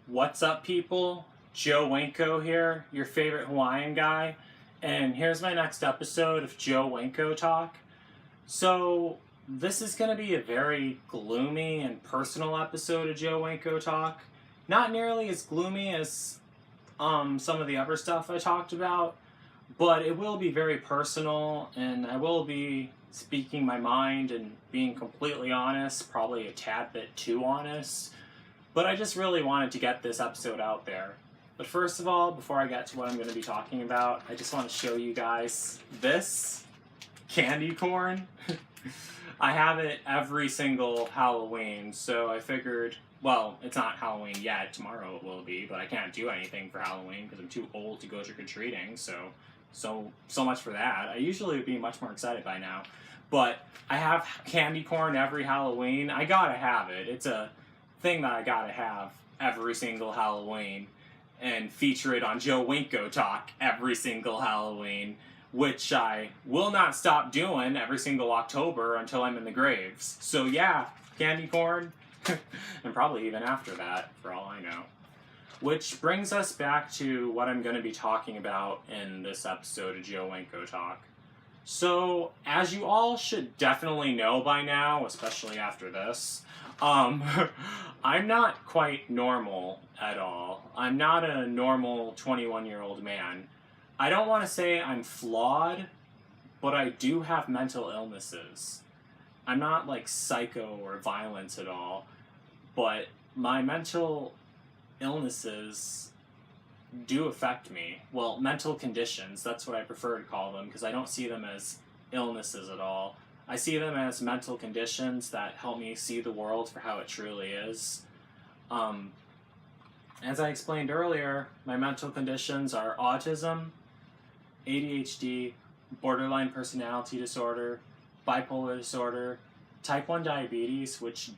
What's up, people? Joe Winko here, your favorite Hawaiian guy, and here's my next episode of Joe Winko Talk. So, this is going to be a very gloomy and personal episode of Joe Winko Talk. Not nearly as gloomy as some of the other stuff I talked about, but it will be very personal, and I will be speaking my mind and being completely honest, probably a tad bit too honest. But I just really wanted to get this episode out there. But first of all, before I get to what I'm going to be talking about, I just want to show you guys this candy corn. I have it every single Halloween, so I figured, well, it's not Halloween yet, tomorrow it will be, but I can't do anything for Halloween because I'm too old to go trick-or-treating, so much for that. I usually would be much more excited by now. But I have candy corn every Halloween. I gotta have it. It's a thing that I gotta have every single Halloween and feature it on Joe Winko Talk every single Halloween, which I will not stop doing every single October until I'm in the graves. So yeah, candy corn, and probably even after that, for all I know. Which brings us back to what I'm going to be talking about in this episode of Joe Winko Talk. So, as you all should definitely know by now, especially after this, I'm not quite normal at all. I'm not a normal 21-year-old man. I don't want to say I'm flawed, but I do have mental illnesses. I'm not like psycho or violent at all, but my mental illnesses do affect me. Well, mental conditions, that's what I prefer to call them, because I don't see them as illnesses at all. I see them as mental conditions that help me see the world for how it truly is. As I explained earlier, my mental conditions are autism, ADHD, borderline personality disorder, bipolar disorder, type 1 diabetes, which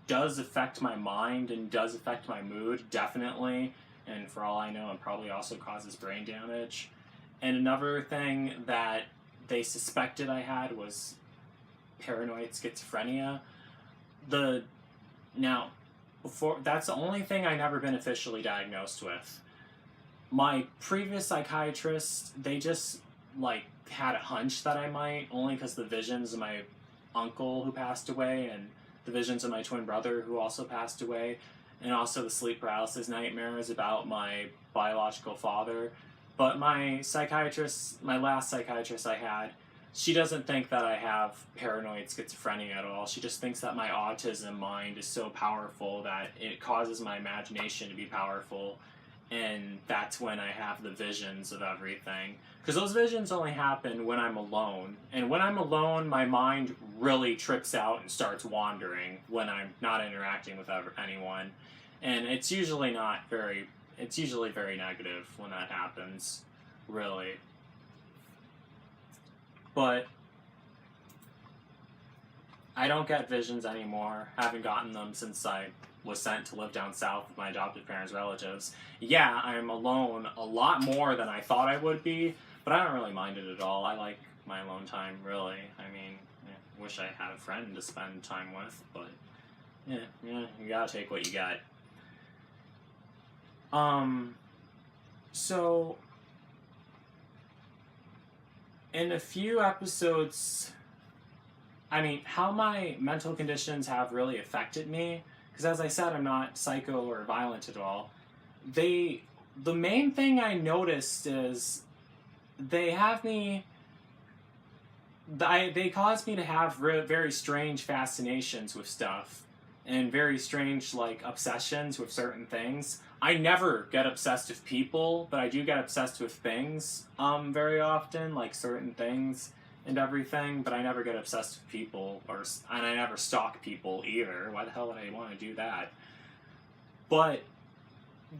does affect my mind and does affect my mood, definitely. And for all I know, it probably also causes brain damage. And another thing that they suspected I had was paranoid schizophrenia. That's the only thing I've never been officially diagnosed with. My previous psychiatrist, they just had a hunch that I might, only because the visions of my uncle who passed away and the visions of my twin brother who also passed away, and also the sleep paralysis nightmares about my biological father. But my last psychiatrist I had, she doesn't think that I have paranoid schizophrenia at all. She just thinks that my autism mind is so powerful that it causes my imagination to be powerful, and that's when I have the visions of everything. Because those visions only happen when I'm alone. And when I'm alone, my mind really trips out and starts wandering when I'm not interacting with anyone. And it's usually very negative when that happens, really. But I don't get visions anymore. Haven't gotten them since I was sent to live down south with my adopted parents' relatives. Yeah, I'm alone a lot more than I thought I would be, but I don't really mind it at all. I like my alone time, really. I mean, I wish I had a friend to spend time with, but yeah, you gotta take what you got. So in a few episodes, how my mental conditions have really affected me, because as I said, I'm not psycho or violent at all. The main thing I noticed is they cause me to have very strange fascinations with stuff, and very strange obsessions with certain things. I never get obsessed with people, but I do get obsessed with things very often, like certain things and everything, but I never get obsessed with people, and I never stalk people either. Why the hell would I want to do that? But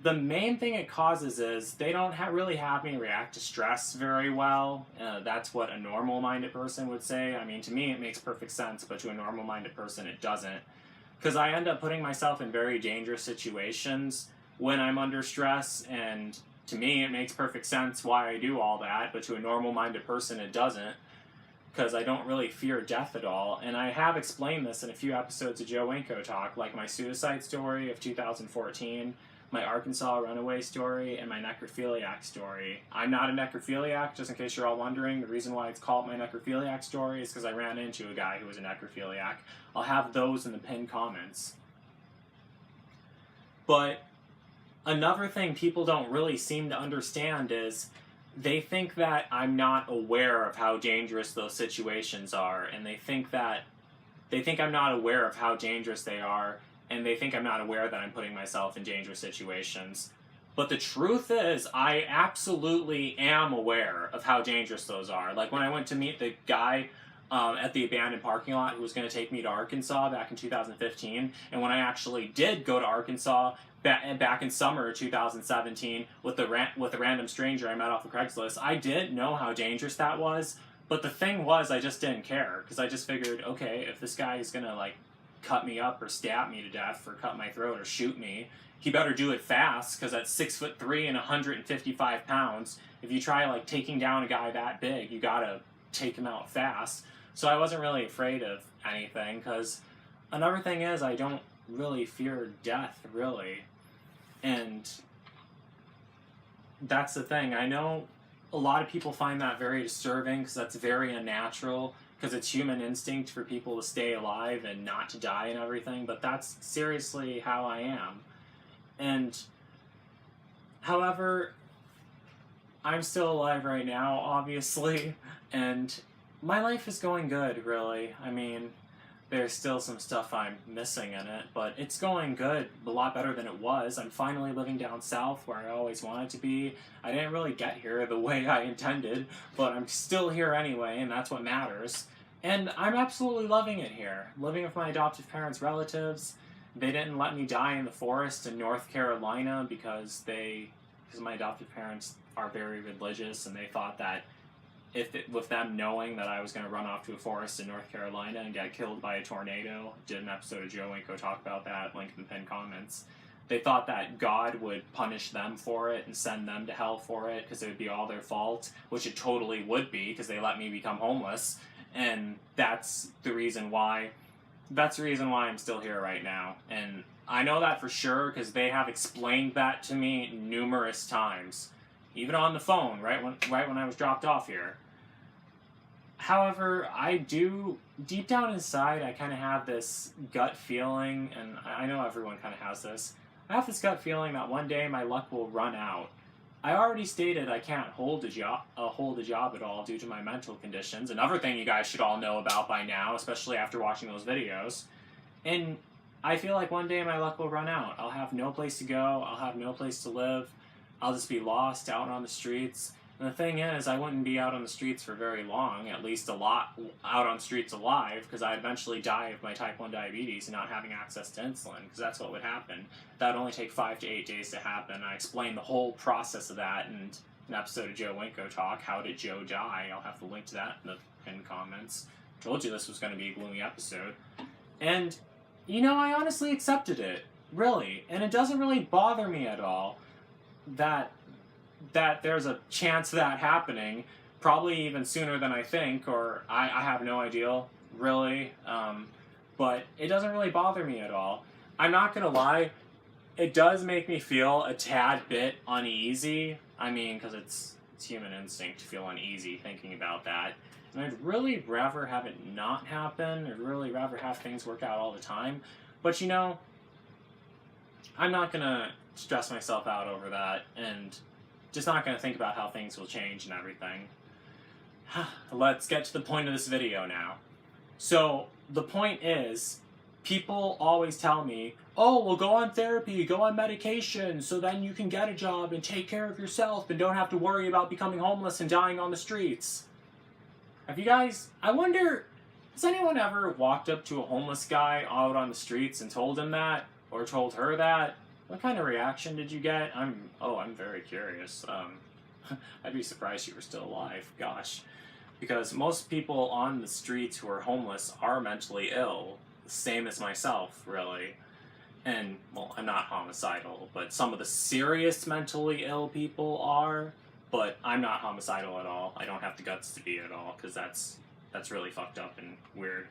the main thing it causes is they don't really have me react to stress very well. That's what a normal-minded person would say. I mean, to me it makes perfect sense, but to a normal-minded person it doesn't. Because I end up putting myself in very dangerous situations when I'm under stress, and to me it makes perfect sense why I do all that, but to a normal-minded person it doesn't. because I don't really fear death at all. And I have explained this in a few episodes of Joe Winko Talk, like my suicide story of 2014, my Arkansas runaway story, and my necrophiliac story. I'm not a necrophiliac, just in case you're all wondering. The reason why it's called my necrophiliac story is because I ran into a guy who was a necrophiliac. I'll have those in the pinned comments. But another thing people don't really seem to understand is they think that I'm not aware of how dangerous those situations are, and they think I'm not aware of how dangerous they are, and they think I'm not aware that I'm putting myself in dangerous situations. But the truth is, I absolutely am aware of how dangerous those are. Like when I went to meet the guy at the abandoned parking lot who was going to take me to Arkansas back in 2015, and when I actually did go to Arkansas back in summer 2017 with a random stranger I met off of Craigslist, I did know how dangerous that was. But the thing was, I just didn't care, because I just figured, okay, if this guy is going to like cut me up or stab me to death or cut my throat or shoot me, he better do it fast, because at 6'3" and 155 pounds, if you try like taking down a guy that big, you gotta take him out fast. So I wasn't really afraid of anything, because another thing is, I don't really fear death, really. And that's the thing. I know a lot of people find that very disturbing, because that's very unnatural, because it's human instinct for people to stay alive and not to die and everything, but that's seriously how I am. And however, I'm still alive right now, obviously, and my life is going good, really. I mean, there's still some stuff I'm missing in it, but it's going good, a lot better than it was. I'm finally living down south where I always wanted to be. I didn't really get here the way I intended, but I'm still here anyway, and that's what matters. And I'm absolutely loving it here. Living with my adoptive parents' relatives. They didn't let me die in the forest in North Carolina because my adoptive parents are very religious, and they thought that with them knowing that I was going to run off to a forest in North Carolina and get killed by a tornado, did an episode of Joe Winko Talk about that, link in the pinned comments. They thought that God would punish them for it and send them to hell for it, because it would be all their fault, which it totally would be, because they let me become homeless. And that's the reason why I'm still here right now. And I know that for sure, because they have explained that to me numerous times, even on the phone, right when I was dropped off here. However, I do, deep down inside, I kind of have this gut feeling, and I know everyone kind of has this. I have this gut feeling that one day my luck will run out. I already stated I can't hold a job at all due to my mental conditions. Another thing you guys should all know about by now, especially after watching those videos. And I feel like one day my luck will run out. I'll have no place to go. I'll have no place to live. I'll just be lost out on the streets. And the thing is, I wouldn't be out on the streets for very long, at least a lot out on streets alive, because I'd eventually die of my type 1 diabetes and not having access to insulin, because that's what would happen. That would only take 5 to 8 days to happen. I explained the whole process of that in an episode of Joe Winko Talk, How Did Joe Die? I'll have to link to that in the pinned comments. I told you this was going to be a gloomy episode. And, you know, I honestly accepted it, really. And it doesn't really bother me at all that there's a chance of that happening, probably even sooner than I think, or I have no idea, really, but it doesn't really bother me at all. I'm not gonna lie, it does make me feel a tad bit uneasy. I mean, because it's human instinct to feel uneasy thinking about that, and I'd really rather have it not happen. I'd really rather have things work out all the time, but you know, I'm not gonna stress myself out over that, and just not going to think about how things will change and everything. Let's get to the point of this video now. So, the point is, people always tell me, oh, well, go on therapy, go on medication, so then you can get a job and take care of yourself and don't have to worry about becoming homeless and dying on the streets. Have you guys, I wonder, has anyone ever walked up to a homeless guy out on the streets and told him that? Or told her that? What kind of reaction did you get? I'm very curious. I'd be surprised you were still alive. Gosh. Because most people on the streets who are homeless are mentally ill. Same as myself, really. And, well, I'm not homicidal, but some of the serious mentally ill people are. But I'm not homicidal at all. I don't have the guts to be at all, because that's that's really fucked up and weird.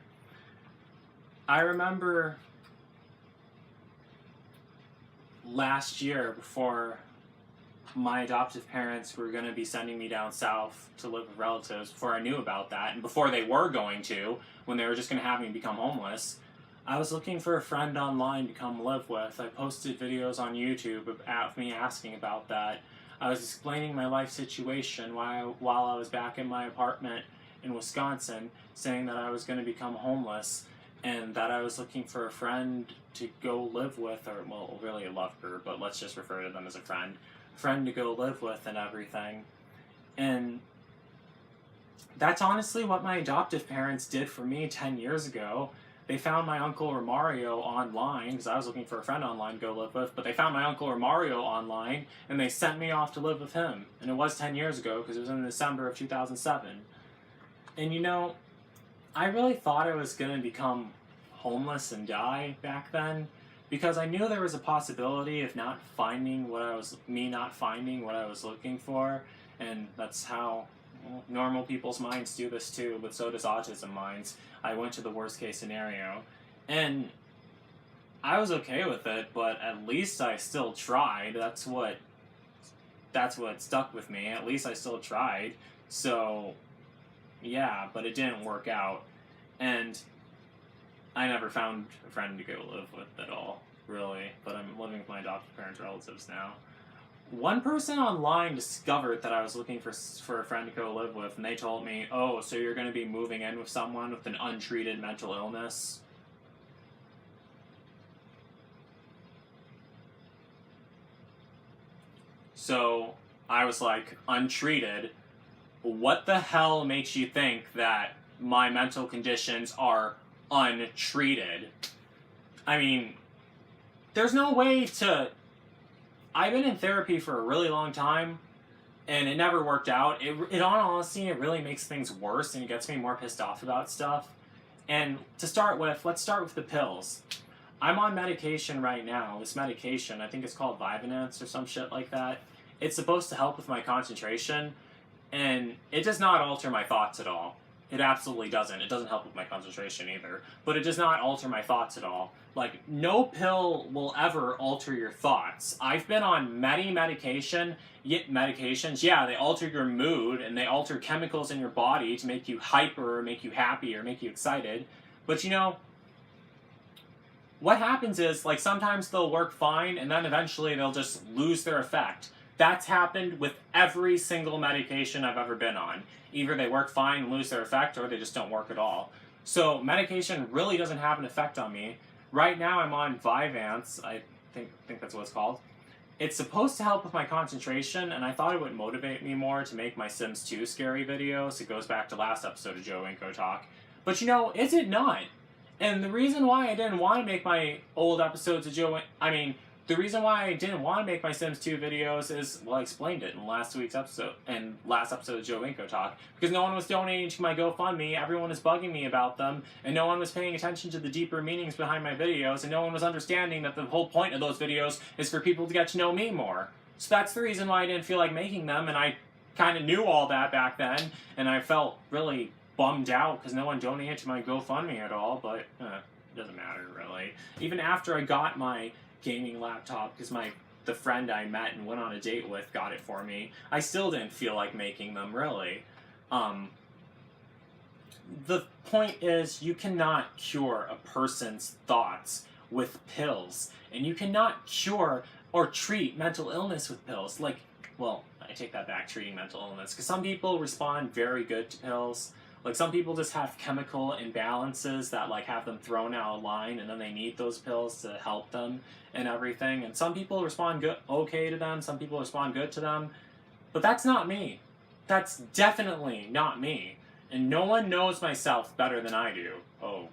I remember last year, before my adoptive parents were going to be sending me down south to live with relatives, before I knew about that, and before they were going to, when they were just going to have me become homeless, I was looking for a friend online to come live with. I posted videos on YouTube of me asking about that. I was explaining my life situation while I was back in my apartment in Wisconsin, saying that I was going to become homeless and that I was looking for a friend to go live with, or, well, really a lover, but let's just refer to them as a friend to go live with and everything. And that's honestly what my adoptive parents did for me 10 years ago. They found my Uncle Romario online, because I was looking for a friend online to go live with, but they found my Uncle Romario online, and they sent me off to live with him. And it was 10 years ago, because it was in December of 2007. And you know, I really thought I was going to become homeless and die back then, because I knew there was a possibility of not finding what I was looking for, and that's how normal people's minds do this too, but so does autism minds. I went to the worst case scenario, and I was okay with it, but at least I still tried. That's what stuck with me. At least I still tried. So, yeah, but it didn't work out, and I never found a friend to go live with at all, really, but I'm living with my adoptive parents' relatives now. One person online discovered that I was looking for a friend to go live with, and they told me, oh, so you're going to be moving in with someone with an untreated mental illness? So I was like, untreated? What the hell makes you think that my mental conditions are untreated? I mean, there's no way to... I've been in therapy for a really long time, and it never worked out. In all honesty, it really makes things worse, and it gets me more pissed off about stuff. And to start with, let's start with the pills. I'm on medication right now. This medication, I think it's called Vyvanse or some shit like that. It's supposed to help with my concentration, and it does not alter my thoughts at all. It absolutely doesn't. It doesn't help with my concentration either. But it does not alter my thoughts at all. Like, no pill will ever alter your thoughts. I've been on many medications, yeah, they alter your mood, and they alter chemicals in your body to make you hyper, or make you happy, or make you excited. But you know, what happens is, like, sometimes they'll work fine, and then eventually they'll just lose their effect. That's happened with every single medication I've ever been on. Either they work fine and lose their effect, or they just don't work at all. So medication really doesn't have an effect on me. Right now I'm on Vyvanse, I think that's what it's called. It's supposed to help with my concentration, and I thought it would motivate me more to make my Sims 2 scary videos. It goes back to last episode of Joe Winko Talk. But you know, it did not. And the reason why I didn't want to make my old episodes of the reason why I didn't want to make my Sims 2 videos is, well, I explained it in last episode of Joe Winko Talk, because no one was donating to my GoFundMe, everyone was bugging me about them, and no one was paying attention to the deeper meanings behind my videos, and no one was understanding that the whole point of those videos is for people to get to know me more. So that's the reason why I didn't feel like making them, and I kind of knew all that back then, and I felt really bummed out because no one donated to my GoFundMe at all, but it doesn't matter, really. Even after I got my gaming laptop, because the friend I met and went on a date with got it for me, I still didn't feel like making them, really. The point is, you cannot cure a person's thoughts with pills, and you cannot cure or treat mental illness with pills. Like, well, I take that back, treating mental illness, because some people respond very good to pills. Like, some people just have chemical imbalances that, like, have them thrown out of line, and then they need those pills to help them and everything. And some people respond okay to them, some people respond good to them. But that's not me. That's definitely not me. And no one knows myself better than I do. Oh,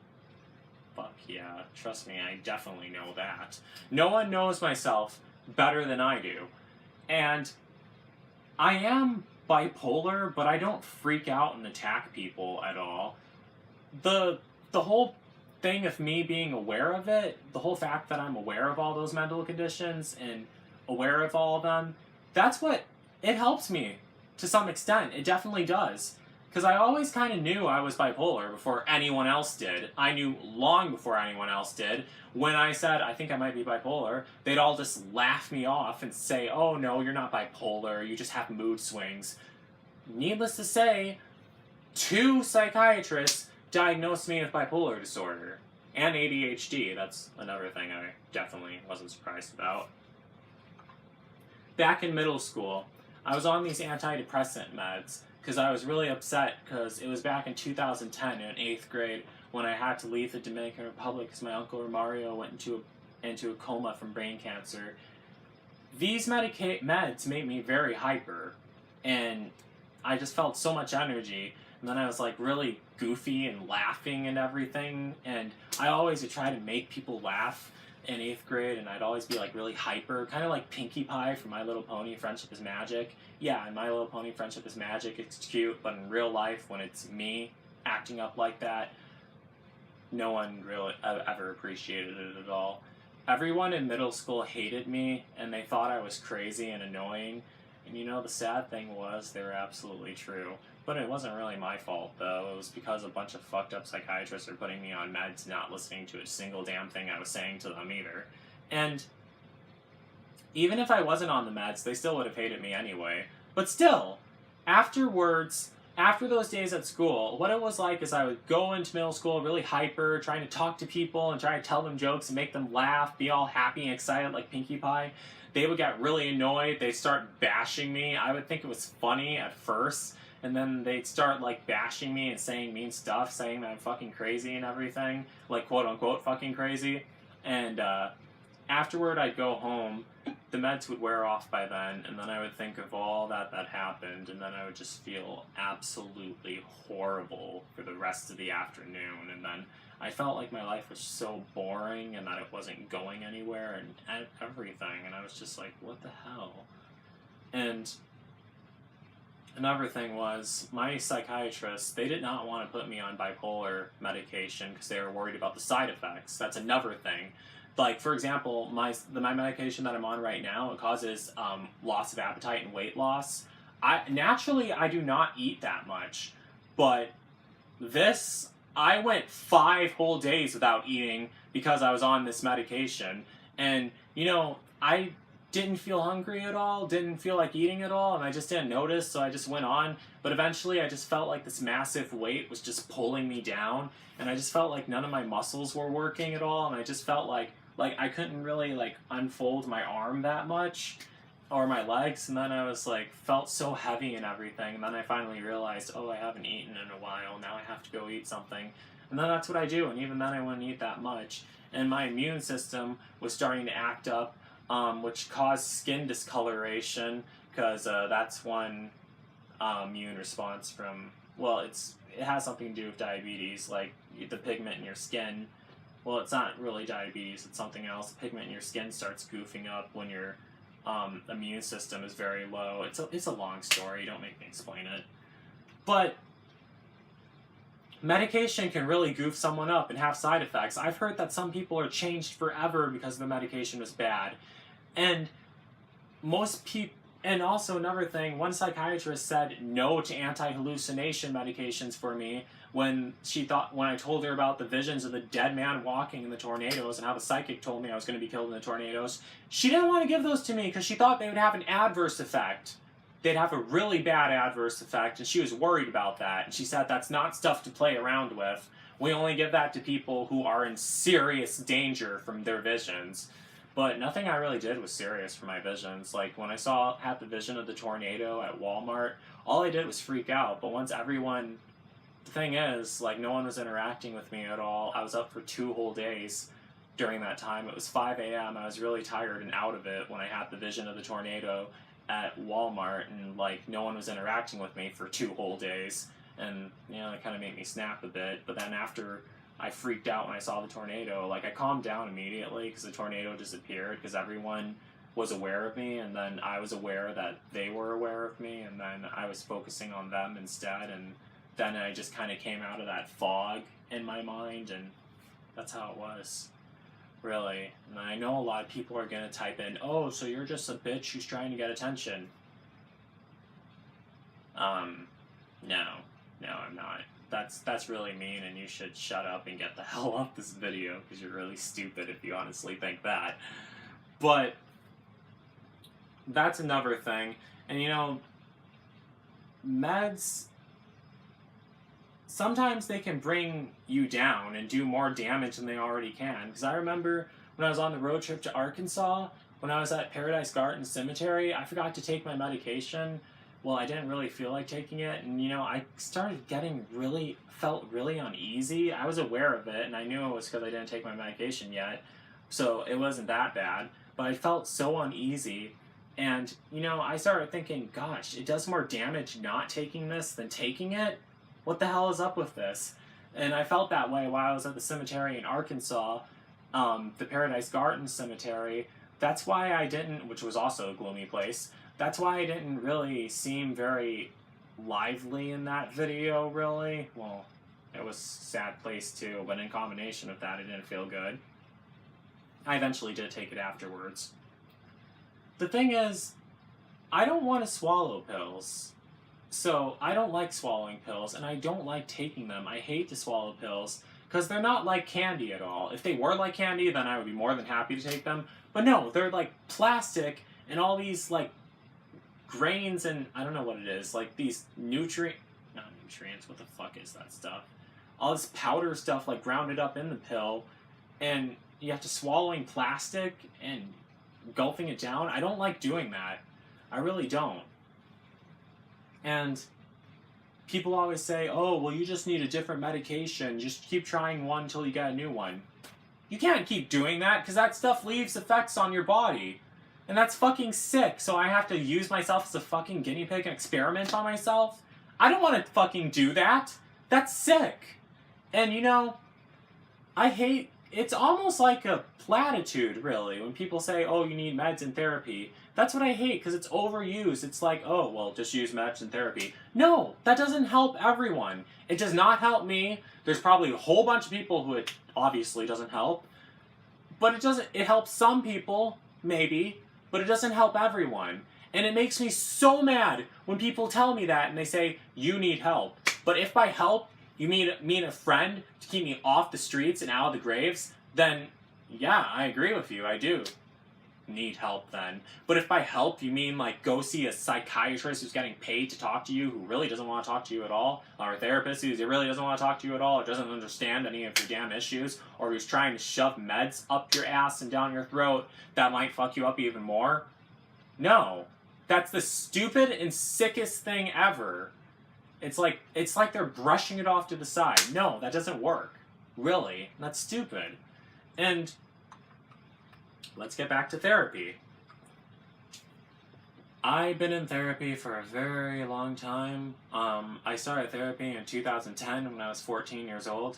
fuck yeah. Trust me, I definitely know that. No one knows myself better than I do. And I am bipolar, but I don't freak out and attack people at all. The whole thing of me being aware of it, the whole fact that I'm aware of all those mental conditions and aware of all of them, that's what, it helps me to some extent. It definitely does. Because I always kind of knew I was bipolar before anyone else did. I knew long before anyone else did. When I said, I think I might be bipolar, they'd all just laugh me off and say, oh no, you're not bipolar, you just have mood swings. Needless to say, 2 psychiatrists diagnosed me with bipolar disorder. And ADHD, that's another thing I definitely wasn't surprised about. Back in middle school, I was on these antidepressant meds because I was really upset because it was back in 2010 in 8th grade when I had to leave the Dominican Republic because my uncle Romario went into a coma from brain cancer. These meds made me very hyper, and I just felt so much energy. And then I was like really goofy and laughing and everything, and I always would try to make people laugh in 8th grade, and I'd always be like really hyper, kind of like Pinkie Pie from My Little Pony Friendship is Magic. Yeah, in My Little Pony Friendship is Magic, it's cute, but in real life, when it's me acting up like that, no one really ever appreciated it at all. Everyone in middle school hated me, and they thought I was crazy and annoying. And you know, the sad thing was, they were absolutely true. But it wasn't really my fault, though. It was because a bunch of fucked up psychiatrists were putting me on meds, not listening to a single damn thing I was saying to them either. And even if I wasn't on the meds, they still would have hated me anyway. But still, afterwards, after those days at school, what it was like is I would go into middle school really hyper, trying to talk to people and try to tell them jokes and make them laugh, be all happy and excited like Pinkie Pie. They would get really annoyed. They'd start bashing me. I would think it was funny at first, and then they'd start like bashing me and saying mean stuff, saying that I'm fucking crazy and everything, like quote unquote fucking crazy. And afterward, I'd go home. The meds would wear off by then, and then I would think of all that happened, and then I would just feel absolutely horrible for the rest of the afternoon, and then I felt like my life was so boring and that it wasn't going anywhere and everything, and I was just like, what the hell? And another thing was, my psychiatrist, they did not want to put me on bipolar medication because they were worried about the side effects. That's another thing. Like, for example, my medication that I'm on right now, it causes loss of appetite and weight loss. Naturally, I do not eat that much, but this, I went 5 whole days without eating because I was on this medication. And, you know, I didn't feel hungry at all, didn't feel like eating at all, and I just didn't notice, so I just went on. But eventually I just felt like this massive weight was just pulling me down, and I just felt like none of my muscles were working at all, and I just felt like I couldn't really like unfold my arm that much or my legs, and then I was like felt so heavy and everything, and then I finally realized, oh, I haven't eaten in a while, now I have to go eat something. And then that's what I do, and even then I wouldn't eat that much, and my immune system was starting to act up, which caused skin discoloration, because that's one immune response from, well, it has something to do with diabetes, like the pigment in your skin. Well, it's not really diabetes, it's something else. The pigment in your skin starts goofing up when your immune system is very low. It's a long story, don't make me explain it. But medication can really goof someone up and have side effects. I've heard that some people are changed forever because the medication was bad. And most people, and also another thing, one psychiatrist said no to anti-hallucination medications for me when I told her about the visions of the dead man walking in the tornadoes and how the psychic told me I was going to be killed in the tornadoes. She didn't want to give those to me because she thought they would have an adverse effect. They'd have a really bad adverse effect, and she was worried about that. And she said that's not stuff to play around with. We only give that to people who are in serious danger from their visions. But nothing I really did was serious for my visions. Like, when I had the vision of the tornado at Walmart, all I did was freak out. But the thing is, like, no one was interacting with me at all. I was up for 2 whole days during that time. It was 5 a.m. I was really tired and out of it when I had the vision of the tornado at Walmart, and, like, no one was interacting with me for 2 whole days. And, you know, it kind of made me snap a bit. But then after I freaked out when I saw the tornado, like, I calmed down immediately because the tornado disappeared because everyone was aware of me, and then I was aware that they were aware of me, and then I was focusing on them instead, and then I just kind of came out of that fog in my mind, and that's how it was, really. And I know a lot of people are going to type in, oh, so you're just a bitch who's trying to get attention. No. No, I'm not. That's really mean, and you should shut up and get the hell off this video, because you're really stupid if you honestly think that. But that's another thing. And you know, meds, sometimes they can bring you down and do more damage than they already can. Because I remember when I was on the road trip to Arkansas, when I was at Paradise Garden Cemetery, I forgot to take my medication. Well, I didn't really feel like taking it, and you know, I started felt really uneasy. I was aware of it, and I knew it was because I didn't take my medication yet, so it wasn't that bad, but I felt so uneasy, and you know, I started thinking, gosh, it does more damage not taking this than taking it? What the hell is up with this? And I felt that way while I was at the cemetery in Arkansas, the Paradise Garden Cemetery. That's why I didn't, which was also a gloomy place, that's why I didn't really seem very lively in that video, really. Well, it was a sad place too, but in combination with that, it didn't feel good. I eventually did take it afterwards. The thing is, I don't want to swallow pills. So, I don't like swallowing pills, and I don't like taking them. I hate to swallow pills, because they're not like candy at all. If they were like candy, then I would be more than happy to take them. But no, they're like plastic, and all these, like, grains and I don't know what it is, like these not nutrients, what the fuck is that stuff? All this powder stuff like grounded up in the pill, and you have to swallowing plastic and gulping it down. I don't like doing that. I really don't. And people always say, oh, well, you just need a different medication. Just keep trying one until you get a new one. You can't keep doing that, because that stuff leaves effects on your body. And that's fucking sick, so I have to use myself as a fucking guinea pig and experiment on myself? I don't want to fucking do that. That's sick. And you know, it's almost like a platitude, really, when people say, oh, you need meds and therapy. That's what I hate, because it's overused. It's like, oh, well, just use meds and therapy. No, that doesn't help everyone. It does not help me. There's probably a whole bunch of people who it obviously doesn't help. But it helps some people, maybe. But it doesn't help everyone. And it makes me so mad when people tell me that and they say, you need help. But if by help, you mean a friend to keep me off the streets and out of the graves, then yeah, I agree with you, I do need help then. But if by help you mean like go see a psychiatrist who's getting paid to talk to you, who really doesn't want to talk to you at all, or a therapist who really doesn't want to talk to you at all, or doesn't understand any of your damn issues, or who's trying to shove meds up your ass and down your throat that might fuck you up even more, no. That's the stupid and sickest thing ever. It's like they're brushing it off to the side. No, that doesn't work. Really. That's stupid. And let's get back to therapy. I've been in therapy for a very long time. I started therapy in 2010 when I was 14 years old.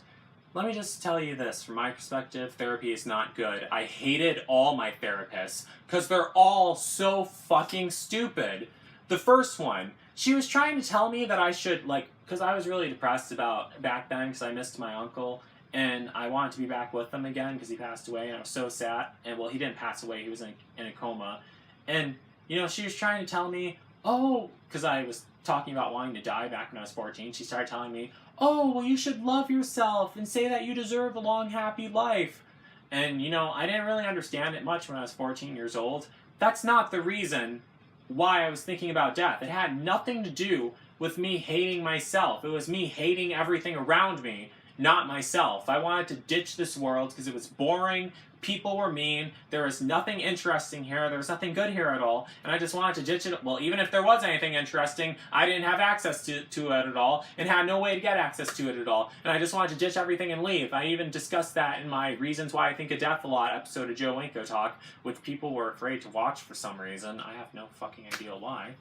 Let me just tell you this, from my perspective, therapy is not good. I hated all my therapists, because they're all so fucking stupid. The first one, she was trying to tell me that I should, because I was really depressed back then, because I missed my uncle, and I wanted to be back with him again because he passed away, and I was so sad. And well, he didn't pass away; he was in a coma. And you know, she was trying to tell me, oh, because I was talking about wanting to die back when I was 14. She started telling me, oh, well, you should love yourself and say that you deserve a long, happy life. And you know, I didn't really understand it much when I was 14 years old. That's not the reason why I was thinking about death. It had nothing to do with me hating myself. It was me hating everything around me, not myself. I wanted to ditch this world because it was boring, people were mean, there was nothing interesting here, there was nothing good here at all, and I just wanted to ditch it. Well, even if there was anything interesting, I didn't have access to it at all, and had no way to get access to it at all, and I just wanted to ditch everything and leave. I even discussed that in my Reasons Why I Think of Death a Lot episode of Joe Winko Talk, which people were afraid to watch for some reason. I have no fucking idea why.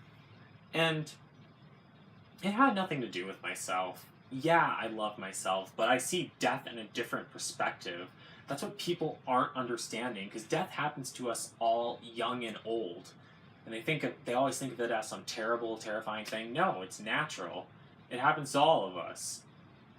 And it had nothing to do with myself. Yeah, I love myself, but I see death in a different perspective. That's what people aren't understanding, because death happens to us all, young and old. And they always think of it as some terrible, terrifying thing. No, it's natural. It happens to all of us.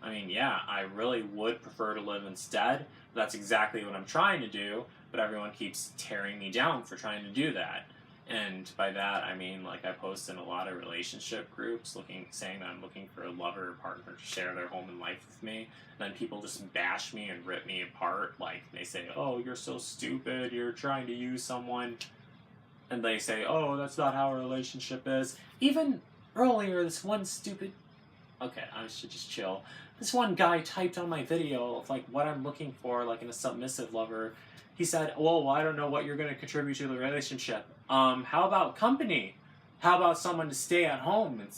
I mean, yeah, I really would prefer to live instead. That's exactly what I'm trying to do, but everyone keeps tearing me down for trying to do that. And by that, I mean, like, I post in a lot of relationship groups saying that I'm looking for a lover or partner to share their home and life with me. And then people just bash me and rip me apart. Like, they say, oh, you're so stupid, you're trying to use someone. And they say, oh, that's not how a relationship is. Even earlier, this one stupid... Okay, I should just chill. This one guy typed on my video of, like, what I'm looking for, like, in a submissive lover. He said, well, I don't know what you're going to contribute to the relationship. How about company? How about someone to stay at home and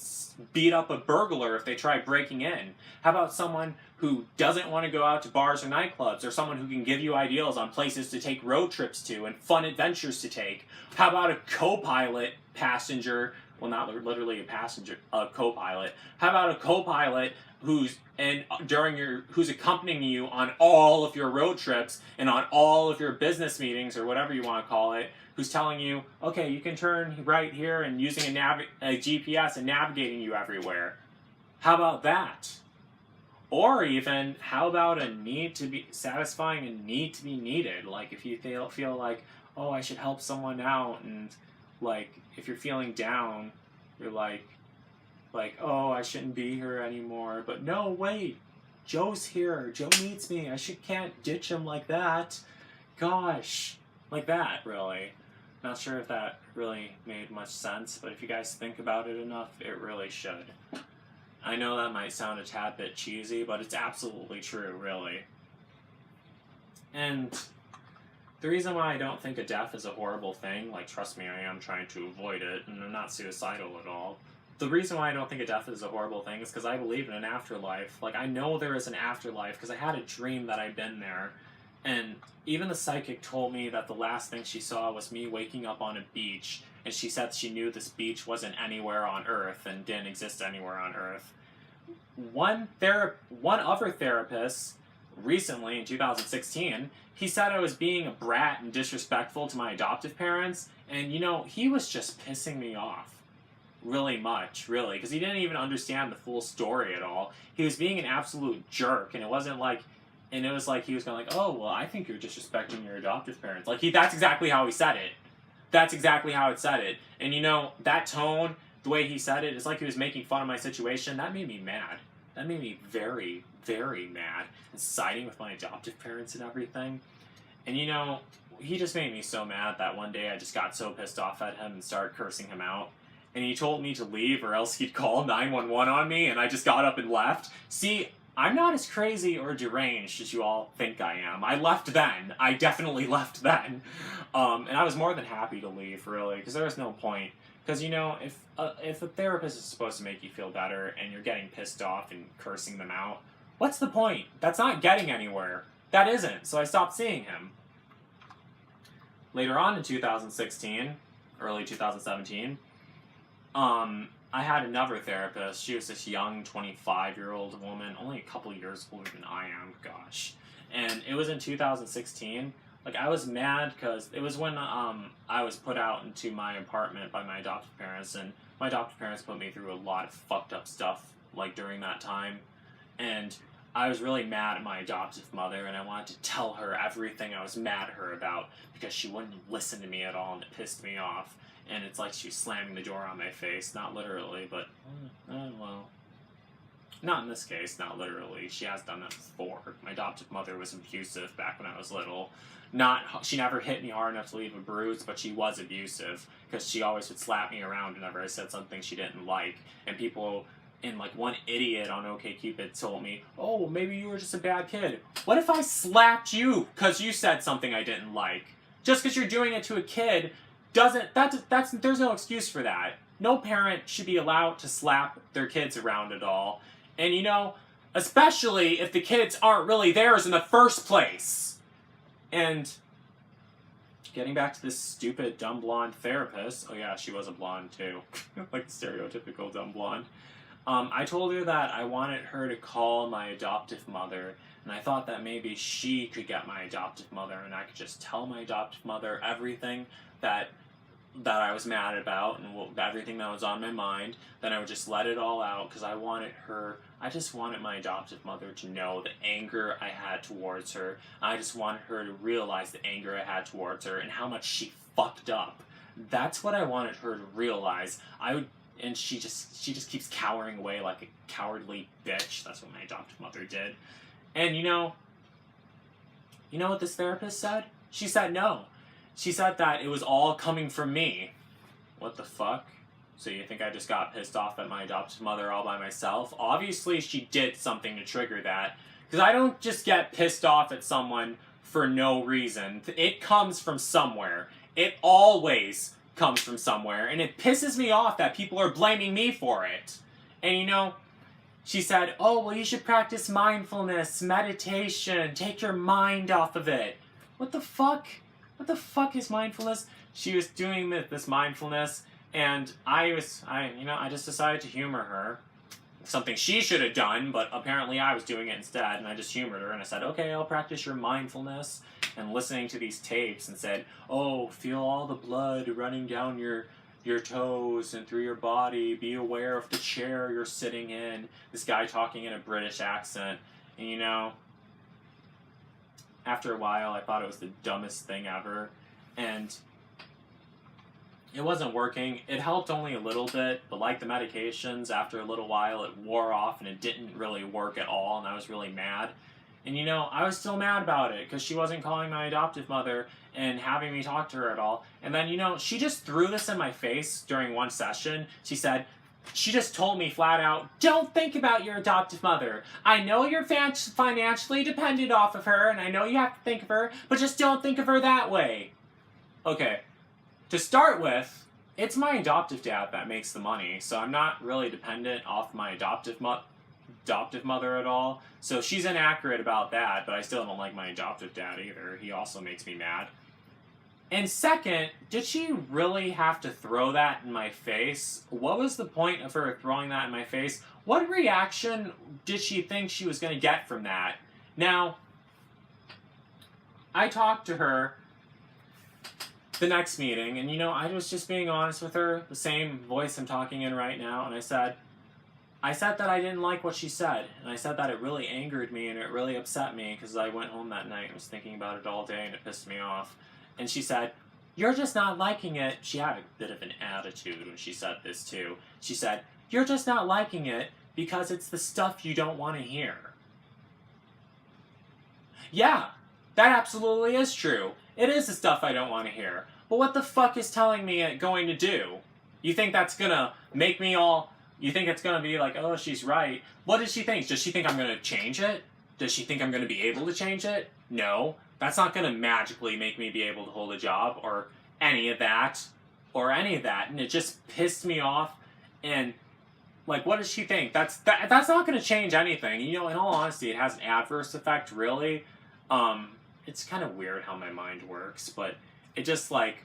beat up a burglar if they try breaking in? How about someone who doesn't want to go out to bars or nightclubs, or someone who can give you ideas on places to take road trips to and fun adventures to take? How about a co-pilot passenger? Well, not literally a passenger, a co-pilot. How about a co-pilot who's accompanying you on all of your road trips and on all of your business meetings or whatever you want to call it, who's telling you, okay, you can turn right here and using a GPS and navigating you everywhere. How about that? Or even, how about a need to be satisfying a need to be needed? Like, if you feel like, oh, I should help someone out, and like, if you're feeling down, you're like, oh, I shouldn't be here anymore. But no, wait, Joe's here. Joe needs me. Can't ditch him like that. Gosh, like that, really. Not sure if that really made much sense, but if you guys think about it enough, it really should. I know that might sound a tad bit cheesy, but it's absolutely true, really. And the reason why I don't think a death is a horrible thing, like, trust me, I am trying to avoid it, and I'm not suicidal at all. The reason why I don't think a death is a horrible thing is because I believe in an afterlife. Like, I know there is an afterlife because I had a dream that I'd been there. And even the psychic told me that the last thing she saw was me waking up on a beach, and she said she knew this beach wasn't anywhere on Earth and didn't exist anywhere on Earth. One other therapist, recently in 2016, he said I was being a brat and disrespectful to my adoptive parents, and he was just pissing me off. Really much, really, because he didn't even understand the full story at all. He was being an absolute jerk, and it was like he was going like, oh, well, I think you're disrespecting your adoptive parents. Like, that's exactly how he said it. That's exactly how it said it. And that tone, the way he said it, it's like he was making fun of my situation. That made me mad. That made me very, very mad. And siding with my adoptive parents and everything. And he just made me so mad that one day I just got so pissed off at him and started cursing him out. And he told me to leave or else he'd call 911 on me, and I just got up and left. See, I'm not as crazy or deranged as you all think I am. I left then. I definitely left then. And I was more than happy to leave, really, because there was no point. Because, if a therapist is supposed to make you feel better and you're getting pissed off and cursing them out, what's the point? That's not getting anywhere. That isn't. So I stopped seeing him. Later on in 2016, early 2017, I had another therapist. She was this young 25-year-old woman, only a couple years older than I am, gosh. And it was in 2016. Like, I was mad because it was when I was put out into my apartment by my adoptive parents, and my adoptive parents put me through a lot of fucked up stuff, like, during that time. And I was really mad at my adoptive mother, and I wanted to tell her everything I was mad at her about because she wouldn't listen to me at all, and it pissed me off. And it's like she was slamming the door on my face. Not literally, but, well, not in this case, not literally. She has done that before. My adoptive mother was abusive back when I was little. She never hit me hard enough to leave a bruise, but she was abusive, because she always would slap me around whenever I said something she didn't like. And people, and like one idiot on OkCupid told me, oh, maybe you were just a bad kid. What if I slapped you because you said something I didn't like? Just because you're doing it to a kid there's no excuse for that. No parent should be allowed to slap their kids around at all. And especially if the kids aren't really theirs in the first place. And getting back to this stupid dumb blonde therapist, oh yeah, she was a blonde too. Like stereotypical dumb blonde. I told her that I wanted her to call my adoptive mother, and I thought that maybe she could get my adoptive mother, and I could just tell my adoptive mother everything that I was mad about and everything that was on my mind. Then I would just let it all out because I just wanted my adoptive mother to know the anger I had towards her. I just wanted her to realize the anger I had towards her and how much she fucked up. That's what I wanted her to realize. And she just keeps cowering away like a cowardly bitch. That's what my adoptive mother did. And you know what this therapist said? She said no. She said that it was all coming from me. What the fuck? So you think I just got pissed off at my adoptive mother all by myself? Obviously she did something to trigger that. Because I don't just get pissed off at someone for no reason. It comes from somewhere. It always comes from somewhere. And it pisses me off that people are blaming me for it. And you know, she said, oh, well, you should practice mindfulness, meditation, take your mind off of it. What the fuck? What the fuck is mindfulness? She was doing this mindfulness, and I just decided to humor her. Something she should have done, but apparently I was doing it instead, and I just humored her, and I said, okay, I'll practice your mindfulness, and listening to these tapes, and said, oh, feel all the blood running down your toes and through your body, be aware of the chair you're sitting in. This guy talking in a British accent, and you know, after a while I thought it was the dumbest thing ever, and it wasn't working. It helped only a little bit, but like the medications, after a little while it wore off and it didn't really work at all, and I was really mad. And you know, I was still mad about it because she wasn't calling my adoptive mother and having me talk to her at all. And then, you know, she just threw this in my face during one session. She just told me flat out, don't think about your adoptive mother. I know you're financially dependent off of her, and I know you have to think of her, but just don't think of her that way. Okay, to start with, it's my adoptive dad that makes the money, so I'm not really dependent off my adoptive mother at all. So she's inaccurate about that, but I still don't like my adoptive dad either. He also makes me mad. And second, did she really have to throw that in my face? What was the point of her throwing that in my face? What reaction did she think she was going to get from that? Now, I talked to her the next meeting, and you know, I was just being honest with her, the same voice I'm talking in right now, and I said that I didn't like what she said, and I said that it really angered me and it really upset me because I went home that night and was thinking about it all day and it pissed me off. And she said, you're just not liking it. She had a bit of an attitude when she said this too. She said, you're just not liking it because it's the stuff you don't want to hear. Yeah, that absolutely is true. It is the stuff I don't want to hear. But what the fuck is telling me it going to do? You think that's gonna make me all... You think it's gonna be like, oh, she's right. What does she think? Does she think I'm gonna change it? Does she think I'm gonna be able to change it? No. That's not gonna magically make me be able to hold a job or any of that. And it just pissed me off. And like, what does she think? That's not gonna change anything. You know, in all honesty, it has an adverse effect, really. It's kind of weird how my mind works, but it just like,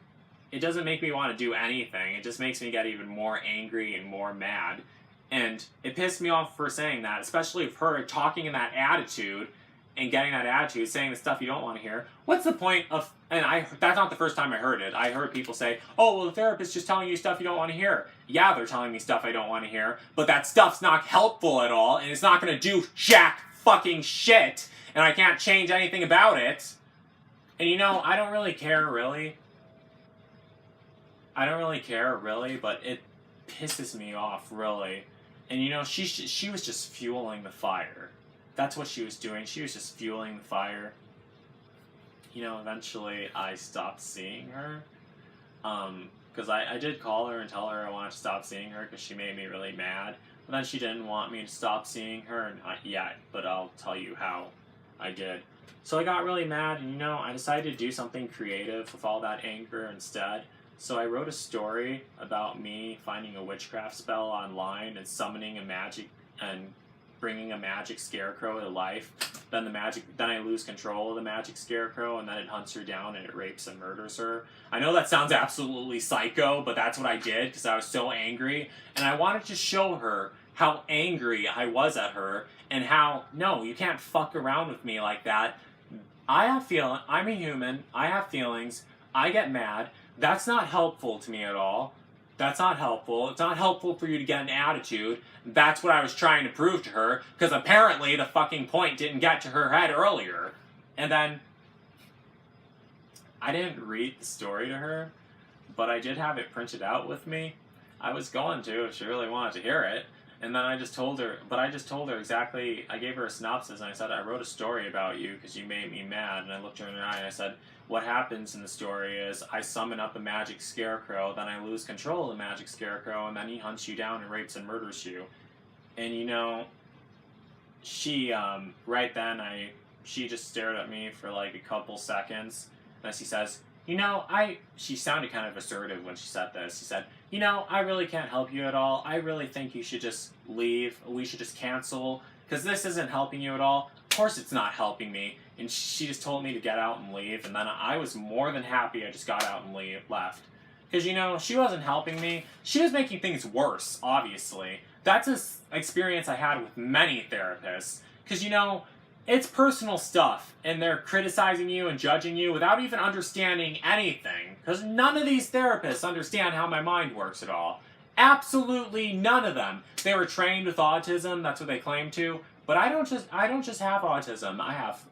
it doesn't make me want to do anything. It just makes me get even more angry and more mad. And it pissed me off for saying that, especially of her talking in that attitude and getting that attitude, saying the stuff you don't want to hear. What's the point of... And that's not the first time I heard it. I heard people say, oh, well, the therapist's just telling you stuff you don't want to hear. Yeah, they're telling me stuff I don't want to hear, but that stuff's not helpful at all, and it's not going to do jack fucking shit, and I can't change anything about it. And you know, I don't really care, really. But it pisses me off, really. And you know, she was just fueling the fire. That's what she was doing. She was just fueling the fire. You know, eventually I stopped seeing her. Because I did call her and tell her I wanted to stop seeing her because she made me really mad. But then she didn't want me to stop seeing her, not yet, but I'll tell you how I did. So I got really mad, and you know, I decided to do something creative with all that anger instead. So I wrote a story about me finding a witchcraft spell online and summoning a magic and bringing a magic scarecrow to life. Then I lose control of the magic scarecrow, and then it hunts her down and it rapes and murders her. I know that sounds absolutely psycho, but that's what I did because I was so angry, and I wanted to show her how angry I was at her and how, no, you can't fuck around with me like that. I'm a human, I have feelings, I get mad. That's not helpful to me at all. That's not helpful. It's not helpful for you to get an attitude. That's what I was trying to prove to her, because apparently the fucking point didn't get to her head earlier. And then I didn't read the story to her, but I did have it printed out with me. I was going to if she really wanted to hear it. And then I just told her, but I just told her exactly, I gave her a synopsis and I said, I wrote a story about you because you made me mad. And I looked her in the eye and I said, what happens in the story is I summon up a magic scarecrow, then I lose control of the magic scarecrow, and then he hunts you down and rapes and murders you. And you know, she, right then, she just stared at me for like a couple seconds. And she says, you know, she sounded kind of assertive when she said this. She said, you know, I really can't help you at all. I really think you should just leave. We should just cancel, because this isn't helping you at all. Of course it's not helping me. And she just told me to get out and leave, and then I was more than happy I just got out and left. Because, you know, she wasn't helping me. She was making things worse, obviously. That's an experience I had with many therapists. Because, you know, it's personal stuff, and they're criticizing you and judging you without even understanding anything. Because none of these therapists understand how my mind works at all. Absolutely none of them. They were trained with autism, that's what they claim to. But I don't just have autism. I have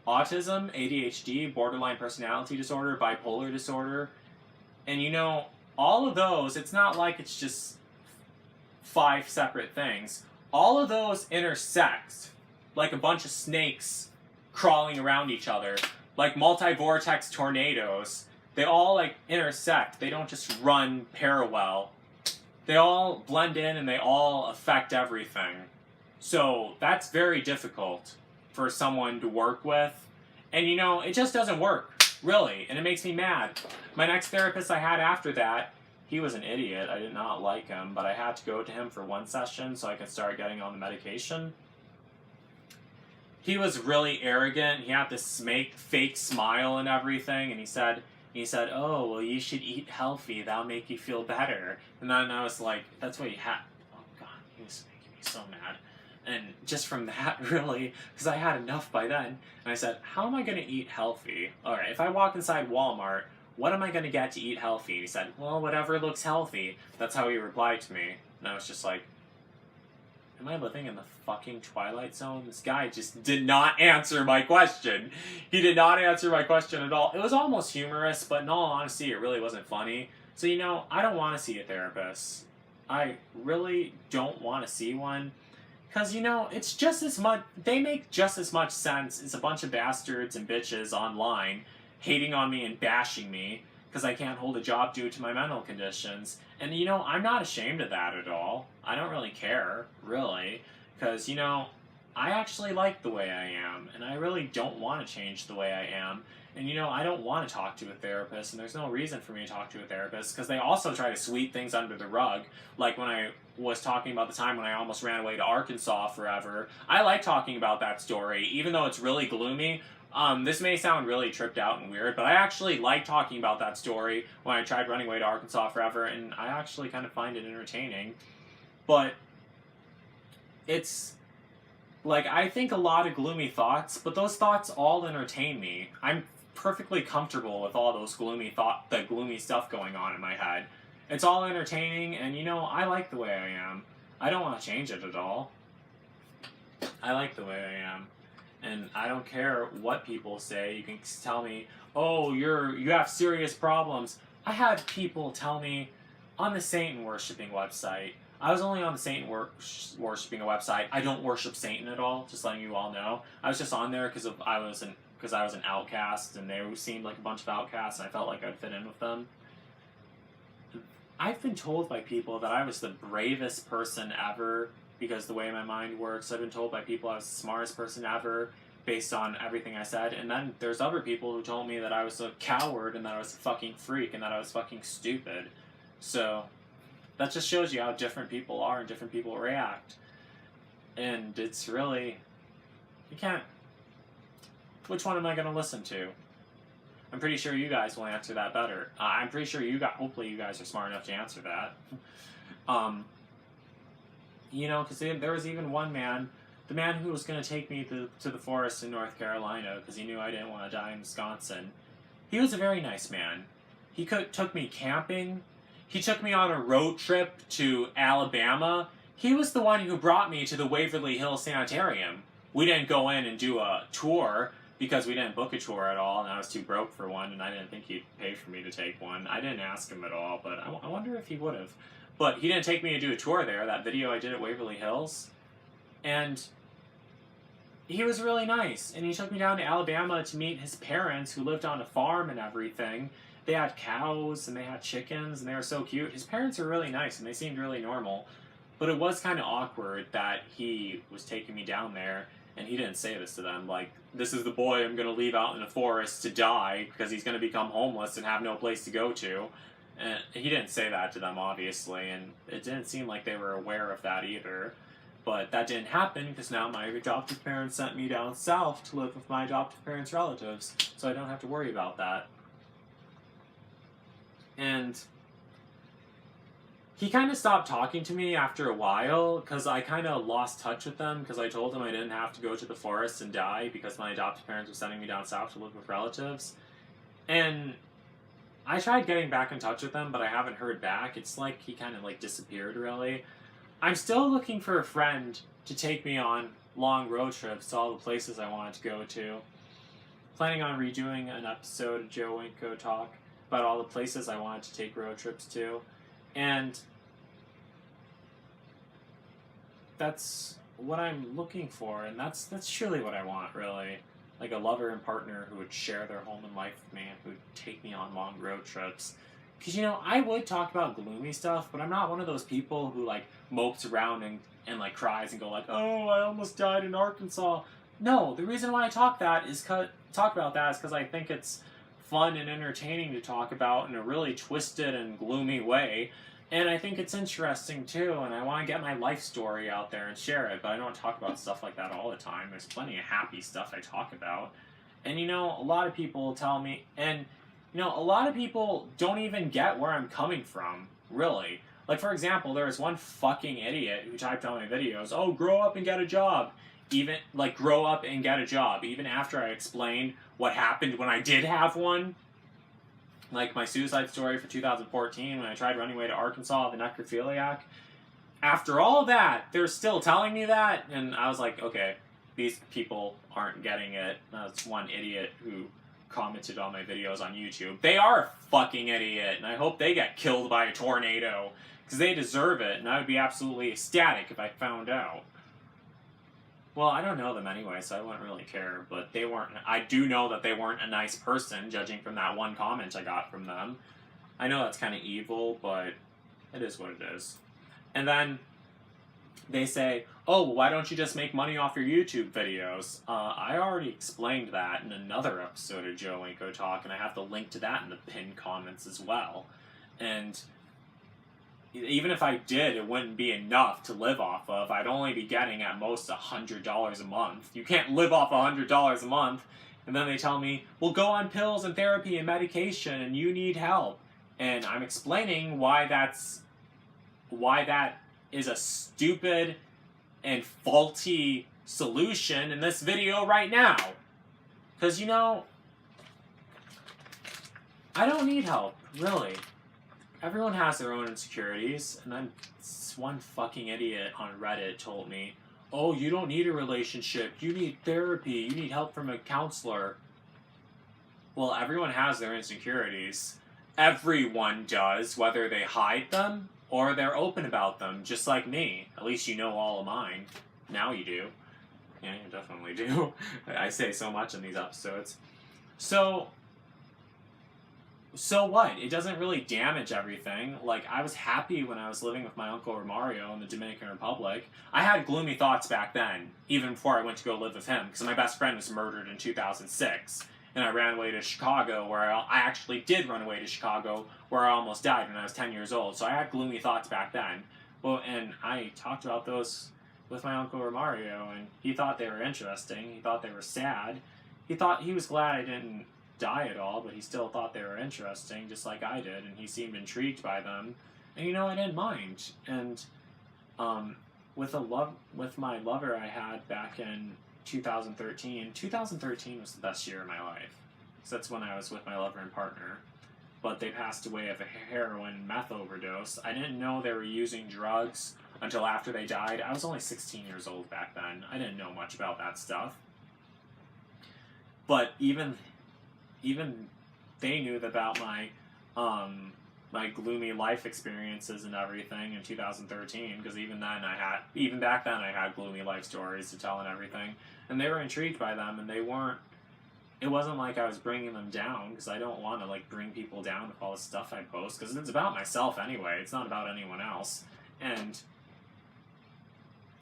autism, ADHD, borderline personality disorder, bipolar disorder. And you know, all of those, it's not like it's just 5 separate things. All of those intersect like a bunch of snakes crawling around each other, like multi-vortex tornadoes. They all like intersect. They don't just run parallel. They all blend in and they all affect everything. So that's very difficult for someone to work with. And you know, it just doesn't work, really, and it makes me mad. My next therapist I had after that, he was an idiot. I did not like him, but I had to go to him for 1 session so I could start getting on the medication. He was really arrogant. He had this fake smile and everything, and he said, oh, well, you should eat healthy. That'll make you feel better. And then I was like, that's what you had. Oh, God, he was making me so mad. And just from that, really, because I had enough by then, and I said, how am I going to eat healthy? All right, if I walk inside Walmart, what am I going to get to eat healthy? And he said, well, whatever looks healthy. That's how he replied to me. And I was just like, am I living in the fucking Twilight Zone? This guy just did not answer my question. He did not answer my question at all. It was almost humorous, but in all honesty, it really wasn't funny. So, you know, I don't want to see a therapist. I really don't want to see one. Because, you know, it's just as much, they make just as much sense as a bunch of bastards and bitches online hating on me and bashing me because I can't hold a job due to my mental conditions. And, you know, I'm not ashamed of that at all. I don't really care, really, because, you know, I actually like the way I am, and I really don't want to change the way I am. And, you know, I don't want to talk to a therapist, and there's no reason for me to talk to a therapist, because they also try to sweep things under the rug. Like when I was talking about the time when I almost ran away to Arkansas forever. I like talking about that story, even though it's really gloomy. This may sound really tripped out and weird, but I actually like talking about that story when I tried running away to Arkansas forever, and I actually kind of find it entertaining. But it's like, I think a lot of gloomy thoughts, but those thoughts all entertain me. I'm perfectly comfortable with all those the gloomy stuff going on in my head. It's all entertaining, and you know, I like the way I am. I don't want to change it at all. I like the way I am. And I don't care what people say. You can tell me, oh, you have serious problems. I had people tell me on the Satan worshipping website. I was only on the Satan worshipping website. I don't worship Satan at all, just letting you all know. I was just on there because I was an outcast, and they seemed like a bunch of outcasts, and I felt like I'd fit in with them. I've been told by people that I was the bravest person ever because the way my mind works. I've been told by people I was the smartest person ever based on everything I said. And then there's other people who told me that I was a coward and that I was a fucking freak and that I was fucking stupid. So that just shows you how different people are and different people react. And it's really, you can't, which one am I going to listen to? I'm pretty sure you guys will answer that better. I'm pretty sure hopefully you guys are smart enough to answer that. You know, because there was even one man, the man who was going to take me to the forest in North Carolina because he knew I didn't want to die in Wisconsin. He was a very nice man. He took me camping. He took me on a road trip to Alabama. He was the one who brought me to the Waverly Hills Sanitarium. We didn't go in and do a tour because we didn't book a tour at all, and I was too broke for one, and I didn't think he'd pay for me to take one. I didn't ask him at all, but I wonder if he would have. But he didn't take me to do a tour there, that video I did at Waverly Hills. And he was really nice, and he took me down to Alabama to meet his parents who lived on a farm and everything. They had cows, and they had chickens, and they were so cute. His parents were really nice, and they seemed really normal. But it was kind of awkward that he was taking me down there, and he didn't say this to them, like, this is the boy I'm going to leave out in the forest to die because he's going to become homeless and have no place to go to. And he didn't say that to them, obviously, and it didn't seem like they were aware of that either. But that didn't happen because now my adoptive parents sent me down south to live with my adoptive parents' relatives, so I don't have to worry about that. And he kind of stopped talking to me after a while because I kind of lost touch with them because I told him I didn't have to go to the forest and die because my adoptive parents were sending me down south to live with relatives. And I tried getting back in touch with them, but I haven't heard back. It's like he kind of like disappeared, really. I'm still looking for a friend to take me on long road trips to all the places I wanted to go to. Planning on redoing an episode of Joe Winko Talk about all the places I wanted to take road trips to. And that's what I'm looking for, and that's truly what I want, really. Like a lover and partner who would share their home and life with me and who would take me on long road trips. Because, you know, I would talk about gloomy stuff, but I'm not one of those people who, like, mopes around and like, cries and go, like, oh, I almost died in Arkansas. No, the reason why I talk about that is because I think it's fun and entertaining to talk about in a really twisted and gloomy way. And I think it's interesting, too, and I want to get my life story out there and share it, but I don't talk about stuff like that all the time. There's plenty of happy stuff I talk about. And, you know, a lot of people tell me, and, you know, a lot of people don't even get where I'm coming from, really. Like, for example, there was one fucking idiot who typed on my videos, oh, grow up and get a job. Even, like, grow up and get a job. Even after I explained what happened when I did have one. Like my suicide story for 2014 when I tried running away to Arkansas with a necrophiliac. After all that, they're still telling me that, and I was like, okay, these people aren't getting it. That's one idiot who commented on my videos on YouTube. They are a fucking idiot, and I hope they get killed by a tornado, because they deserve it, and I would be absolutely ecstatic if I found out. Well, I don't know them anyway, so I wouldn't really care, but they weren't. I do know that they weren't a nice person, judging from that one comment I got from them. I know that's kind of evil, but it is what it is. And then they say, oh, why don't you just make money off your YouTube videos? I already explained that in another episode of Joe Winko Talk, and I have the link to that in the pinned comments as well. And even if I did, it wouldn't be enough to live off of. I'd only be getting at most $100 a month. You can't live off $100 a month. And then they tell me, well, go on pills and therapy and medication and you need help. And I'm explaining why that is a stupid and faulty solution in this video right now. Because, you know, I don't need help, really. Everyone has their own insecurities, and then one fucking idiot on Reddit told me, oh, you don't need a relationship, you need therapy, you need help from a counselor. Well, everyone has their insecurities. Everyone does, whether they hide them or they're open about them, just like me. At least you know all of mine. Now you do. Yeah, you definitely do. I say so much in these episodes. So what? It doesn't really damage everything. Like, I was happy when I was living with my Uncle Romario in the Dominican Republic. I had gloomy thoughts back then, even before I went to go live with him, because my best friend was murdered in 2006. And I ran away to Chicago, where I actually did run away to Chicago, where I almost died when I was 10 years old. So I had gloomy thoughts back then. Well, and I talked about those with my Uncle Romario, and he thought they were interesting. He thought they were sad. He was glad I didn't die at all, but he still thought they were interesting, just like I did, and he seemed intrigued by them. And, you know, I didn't mind. And with my lover I had back in 2013 was the best year of my life. So that's when I was with my lover and partner. But they passed away of a heroin meth overdose. I didn't know they were using drugs until after they died. I was only 16 years old back then. I didn't know much about that stuff. But even they knew about my gloomy life experiences and everything in 2013, because even back then I had gloomy life stories to tell and everything, and they were intrigued by them, and it wasn't like I was bringing them down, because I don't want to like bring people down with all the stuff I post, because it's about myself anyway, it's not about anyone else, and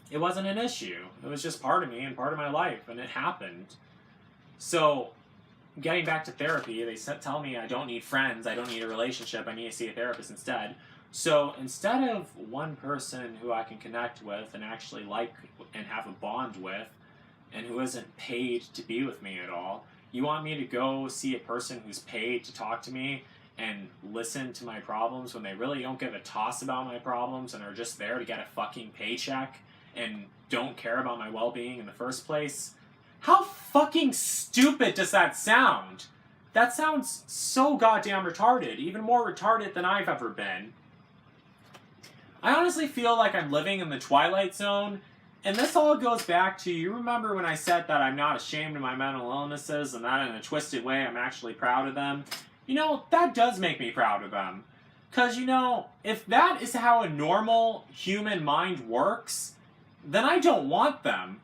it wasn't an issue. It was just part of me and part of my life, and it happened. So getting back to therapy, they tell me I don't need friends, I don't need a relationship, I need to see a therapist instead. So instead of one person who I can connect with and actually like and have a bond with, and who isn't paid to be with me at all, you want me to go see a person who's paid to talk to me and listen to my problems when they really don't give a toss about my problems and are just there to get a fucking paycheck and don't care about my well-being in the first place? How fucking stupid does that sound? That sounds so goddamn retarded, even more retarded than I've ever been. I honestly feel like I'm living in the Twilight Zone, and this all goes back to, you remember when I said that I'm not ashamed of my mental illnesses and that in a twisted way I'm actually proud of them? You know, that does make me proud of them. Because, you know, if that is how a normal human mind works, then I don't want them.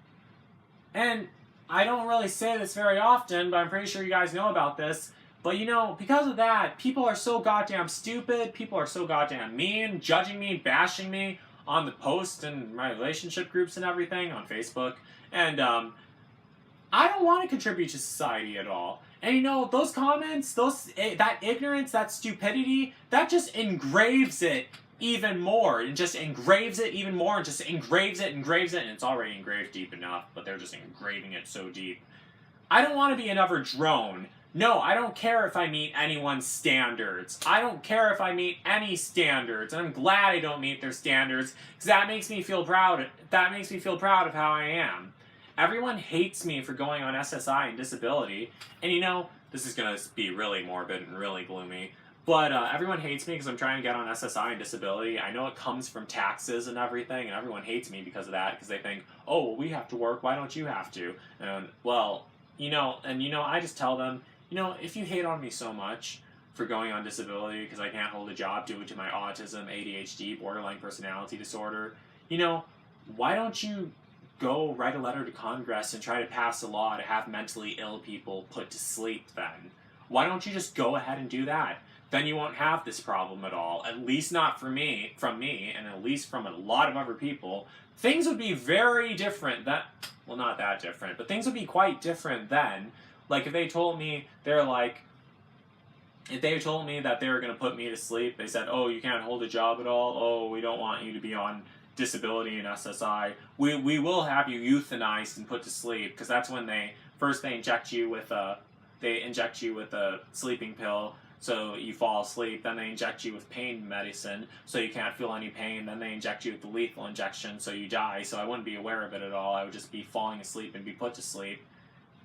And I don't really say this very often, but I'm pretty sure you guys know about this. But you know, because of that, people are so goddamn stupid, people are so goddamn mean, judging me, bashing me on the posts and my relationship groups and everything on Facebook. And I don't want to contribute to society at all. And you know, those comments, that ignorance, that stupidity, that just engraves it even more, and just engraves it even more, and just engraves it, and it's already engraved deep enough, but they're just engraving it so deep. I don't want to be another drone. No, I don't care if I meet anyone's standards. I don't care if I meet any standards, and I'm glad I don't meet their standards, because that makes me feel proud. That makes me feel proud of how I am. Everyone hates me for going on SSI and disability, and you know, this is going to be really morbid and really gloomy, but everyone hates me because I'm trying to get on SSI and disability. I know it comes from taxes and everything, and everyone hates me because of that, because they think, oh, well, we have to work, why don't you have to? And, well, you know, I just tell them, you know, if you hate on me so much for going on disability because I can't hold a job due to my autism, ADHD, borderline personality disorder, you know, why don't you go write a letter to Congress and try to pass a law to have mentally ill people put to sleep then? Why don't you just go ahead and do that? Then you won't have this problem at all. At least not from me, and at least from a lot of other people. Things would be very different well, not that different, but things would be quite different then. Like, if they told me, if they told me that they were going to put me to sleep, they said, oh, you can't hold a job at all, oh, we don't want you to be on disability and SSI, we will have you euthanized and put to sleep, because that's when they inject you with a sleeping pill, so you fall asleep, then they inject you with pain medicine, so you can't feel any pain, then they inject you with the lethal injection, so you die, so I wouldn't be aware of it at all, I would just be falling asleep and be put to sleep,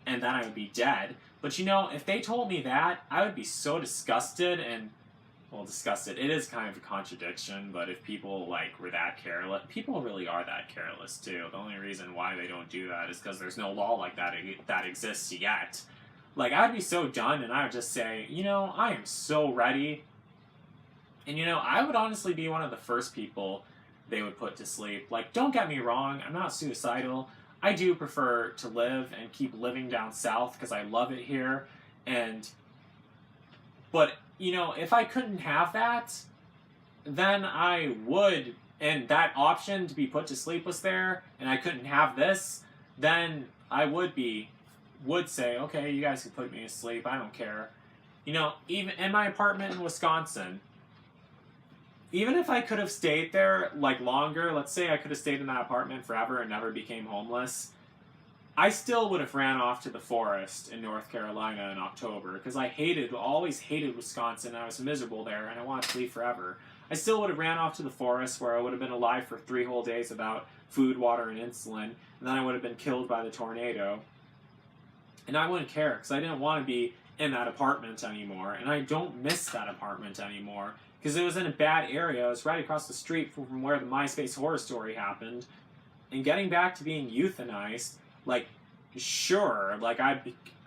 and then I would be dead. But you know, if they told me that, I would be so disgusted, and, well, disgusted, it is kind of a contradiction, but if people, like, were that careless, people really are that careless, too. The only reason why they don't do that is because there's no law like that exists yet. Like, I'd be so done, and I would just say, you know, I am so ready. And, you know, I would honestly be one of the first people they would put to sleep. Like, don't get me wrong, I'm not suicidal. I do prefer to live and keep living down south because I love it here. But, you know, if I couldn't have that, then I would, and that option to be put to sleep was there, and I couldn't have this, then I would say, okay, you guys can put me to sleep, I don't care. You know, even in my apartment in Wisconsin, even if I could have stayed there, like, longer, let's say I could have stayed in that apartment forever and never became homeless, I still would have ran off to the forest in North Carolina in October, because I always hated Wisconsin, I was miserable there, and I wanted to leave forever. I still would have ran off to the forest, where I would have been alive for 3 whole days without food, water, and insulin, and then I would have been killed by the tornado. And I wouldn't care, because I didn't want to be in that apartment anymore, and I don't miss that apartment anymore, because it was in a bad area. It was right across the street from where the MySpace horror story happened. And getting back to being euthanized, like, sure, like,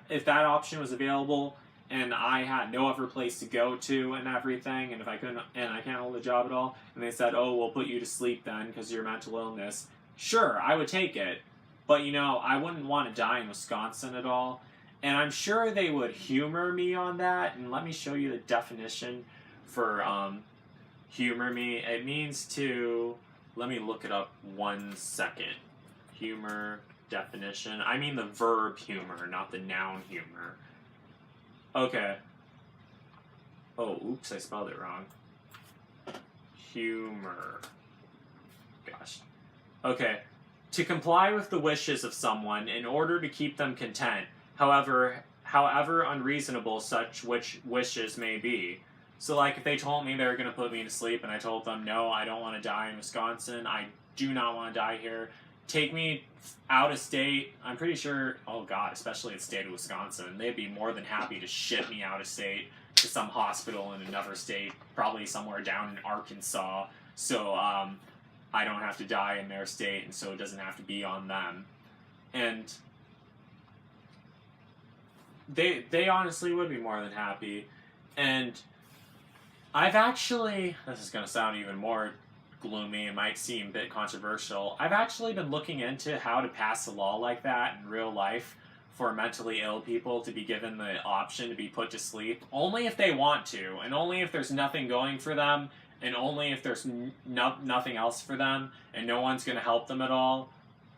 if that option was available and I had no other place to go to and everything, and if I couldn't, and I can't hold a job at all, and they said, oh, we'll put you to sleep then because of your mental illness, sure, I would take it. But, you know, I wouldn't want to die in Wisconsin at all. And I'm sure they would humor me on that. And let me show you the definition for humor me. It means to, let me look it up 1 second. Humor definition. I mean the verb humor, not the noun humor. Okay. Oh, oops, I spelled it wrong. Humor. Gosh. Okay. To comply with the wishes of someone in order to keep them content, however unreasonable such wishes may be. So, like, if they told me they were going to put me to sleep and I told them, no, I don't want to die in Wisconsin, I do not want to die here, take me out of state, I'm pretty sure, oh god, especially in the state of Wisconsin, they'd be more than happy to ship me out of state to some hospital in another state, probably somewhere down in Arkansas, so, I don't have to die in their state, and so it doesn't have to be on them. And they honestly would be more than happy. And I've actually, this is going to sound even more gloomy, it might seem a bit controversial, I've actually been looking into how to pass a law like that in real life for mentally ill people to be given the option to be put to sleep, only if they want to, and only if there's nothing going for them, and only if there's nothing else for them, and no one's going to help them at all,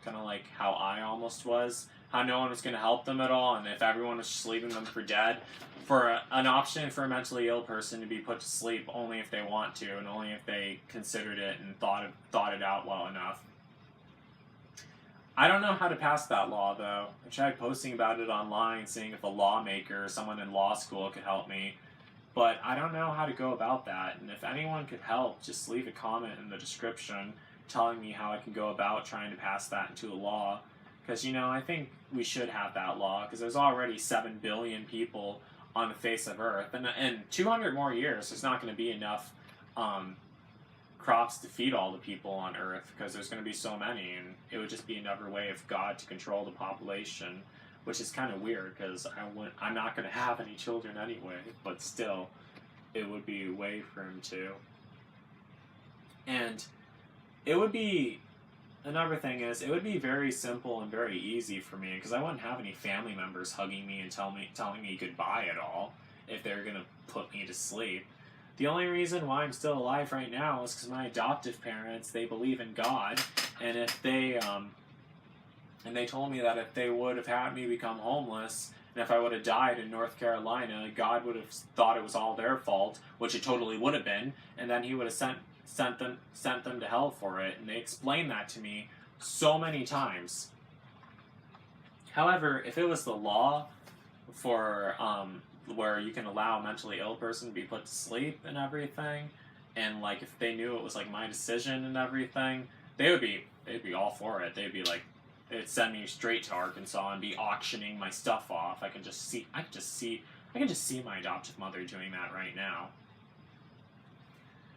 kind of like how I almost was, how no one was going to help them at all, and if everyone was just leaving them for dead, for an option for a mentally ill person to be put to sleep only if they want to, and only if they considered it and thought it out well enough. I don't know how to pass that law, though. I tried posting about it online, seeing if a lawmaker or someone in law school could help me, but I don't know how to go about that, and if anyone could help, just leave a comment in the description telling me how I can go about trying to pass that into a law, because, you know, I think we should have that law, because there's already 7 billion people on the face of Earth, and in 200 more years, there's not going to be enough crops to feed all the people on Earth, because there's going to be so many, and it would just be another way of God to control the population, which is kind of weird, because I'm not going to have any children anyway, but still, it would be a way for him to. And it would be, another thing is, it would be very simple and very easy for me, because I wouldn't have any family members hugging me and telling me goodbye at all, if they're going to put me to sleep. The only reason why I'm still alive right now is because my adoptive parents, they believe in God, and if they, and they told me that if they would have had me become homeless, and if I would have died in North Carolina, God would have thought it was all their fault, which it totally would have been, and then he would have sent them to hell for it, and they explained that to me so many times. However, if it was the law for, where you can allow a mentally ill person to be put to sleep and everything, and, like, if they knew it was, like, my decision and everything, they'd be all for it. They'd be like, it'd send me straight to Arkansas and be auctioning my stuff off. I can just see my adoptive mother doing that right now.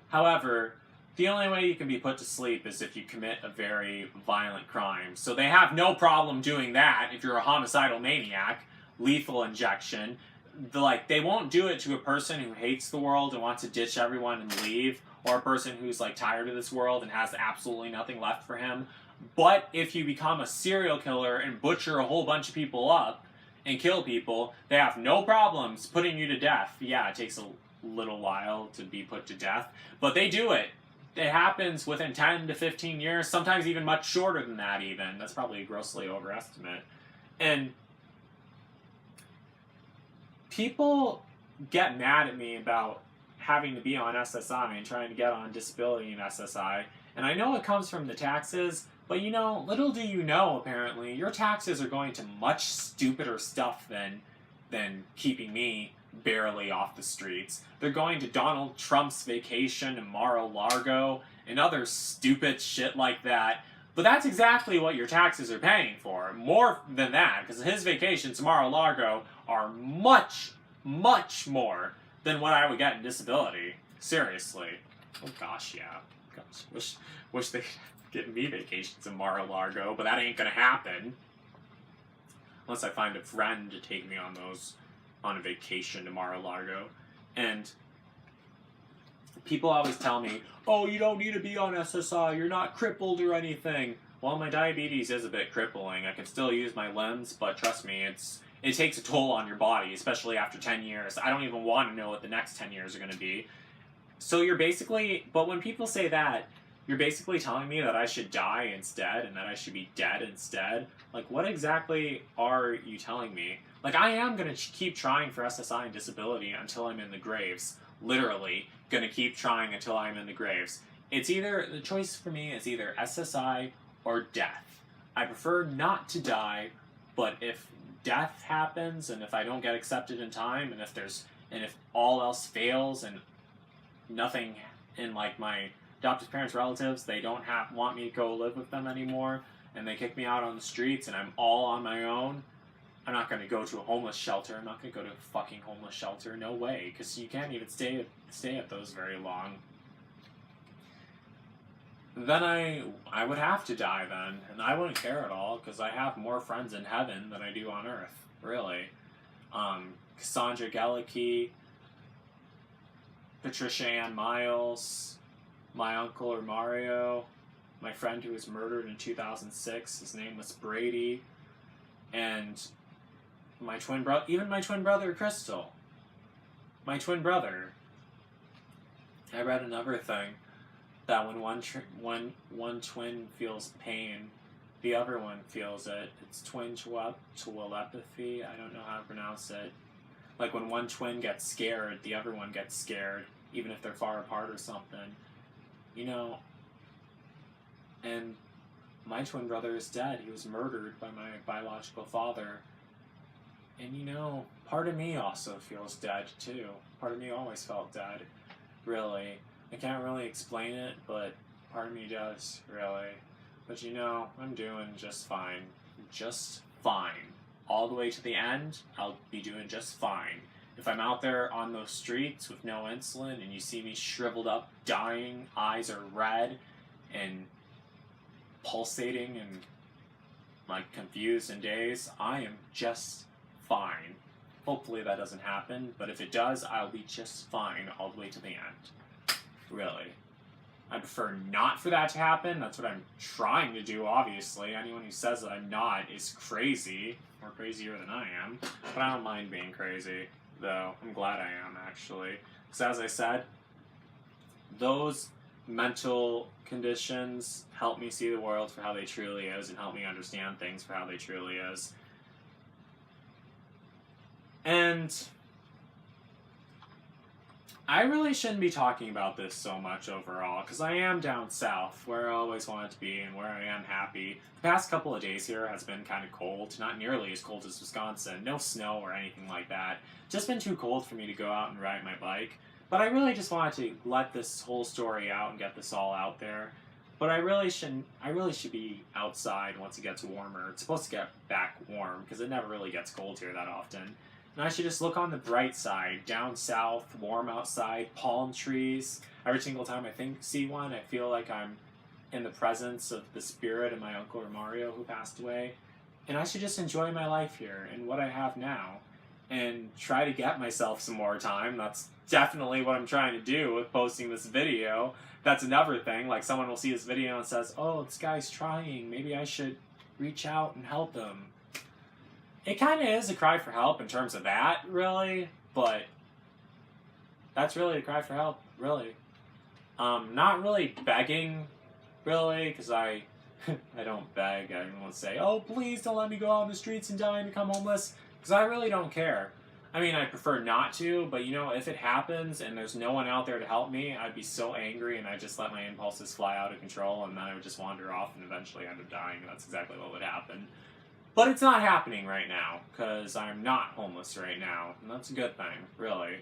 However, the only way you can be put to sleep is if you commit a very violent crime. So they have no problem doing that if you're a homicidal maniac, lethal injection. They won't do it to a person who hates the world and wants to ditch everyone and leave, or a person who's, like, tired of this world and has absolutely nothing left for him. But if you become a serial killer and butcher a whole bunch of people up and kill people, they have no problems putting you to death. Yeah, it takes a little while to be put to death, but they do it. It happens within 10 to 15 years, sometimes even much shorter than that even. That's probably a grossly overestimate. And people get mad at me about having to be on SSI and trying to get on disability in SSI, and I know it comes from the taxes, but, you know, little do you know, apparently, your taxes are going to much stupider stuff than keeping me barely off the streets. They're going to Donald Trump's vacation in Mar-a-Lago and other stupid shit like that. But that's exactly what your taxes are paying for. More than that, because his vacations to Mar-a-Lago are much, much more than what I would get in disability. Seriously. Oh gosh, yeah. Gosh, wish they could give me vacations in Mar-a-Lago, but that ain't gonna happen. unless I find a friend to take me on a vacation to Mar-a-Lago. And people always tell me, oh, you don't need to be on SSI, you're not crippled or anything. Well, my diabetes is a bit crippling. I can still use my limbs, but trust me, it takes a toll on your body, especially after 10 years. I don't even want to know what the next 10 years are going to be. So you're basically, but when people say that, you're basically telling me that I should die instead and that I should be dead instead. Like, what exactly are you telling me? Like, I am going to keep trying for SSI and disability until I'm in the graves. Literally, going to keep trying until I'm in the graves. It's either, the choice for me is either SSI or death. I prefer not to die, but if death happens and if I don't get accepted in time and if all else fails and nothing in like my adoptive parents' relatives, they don't want me to go live with them anymore and they kick me out on the streets and I'm all on my own, I'm not going to go to a homeless shelter. I'm not going to go to a fucking homeless shelter. No way, because you can't even stay at those very long. Then I would have to die then, and I wouldn't care at all because I have more friends in heaven than I do on earth, really. Cassandra Gellicke, Patricia Ann Miles, my uncle Mario, my friend who was murdered in 2006, his name was Brady, and my twin brother, even my twin brother Crystal. My twin brother. I read another thing that when one twin feels pain, the other one feels it. It's twin telepathy. I don't know how to pronounce it. Like when one twin gets scared, the other one gets scared, even if they're far apart or something. You know, and my twin brother is dead. He was murdered by my biological father. And you know, part of me also feels dead too. Part of me always felt dead, really. I can't really explain it, but part of me does, really. But you know, I'm doing just fine. Just fine. All the way to the end, I'll be doing just fine. If I'm out there on those streets with no insulin and you see me shriveled up, dying, eyes are red and pulsating and like confused and dazed, I am just fine. Hopefully that doesn't happen, but if it does, I'll be just fine all the way to the end. Really. I prefer not for that to happen. That's what I'm trying to do, obviously. Anyone who says that I'm not is crazy, or crazier than I am. But I don't mind being crazy, though. I'm glad I am, actually. Because as I said, those mental conditions help me see the world for how they truly is and help me understand things for how they truly is. And I really shouldn't be talking about this so much overall, because I am down south, where I always wanted to be and where I am happy. The past couple of days here has been kind of cold, not nearly as cold as Wisconsin. No snow or anything like that. Just been too cold for me to go out and ride my bike. But I really just wanted to let this whole story out and get this all out there. But I really should be outside once it gets warmer. It's supposed to get back warm, because it never really gets cold here that often. And I should just look on the bright side. Down south, warm outside, palm trees. Every single time I see one, I feel like I'm in the presence of the spirit of my uncle Mario who passed away. And I should just enjoy my life here and what I have now. And try to get myself some more time. That's definitely what I'm trying to do with posting this video. That's another thing. Like someone will see this video and says, oh, this guy's trying. Maybe I should reach out and help him. It kind of is a cry for help in terms of that, really, but that's really a cry for help, really. Not really begging, really, because I don't beg. I don't want to say, oh, please don't let me go out on the streets and die and become homeless, because I really don't care. I mean, I prefer not to, but you know, if it happens and there's no one out there to help me, I'd be so angry and I'd just let my impulses fly out of control and then I would just wander off and eventually end up dying, and that's exactly what would happen. But it's not happening right now, because I'm not homeless right now, and that's a good thing, really.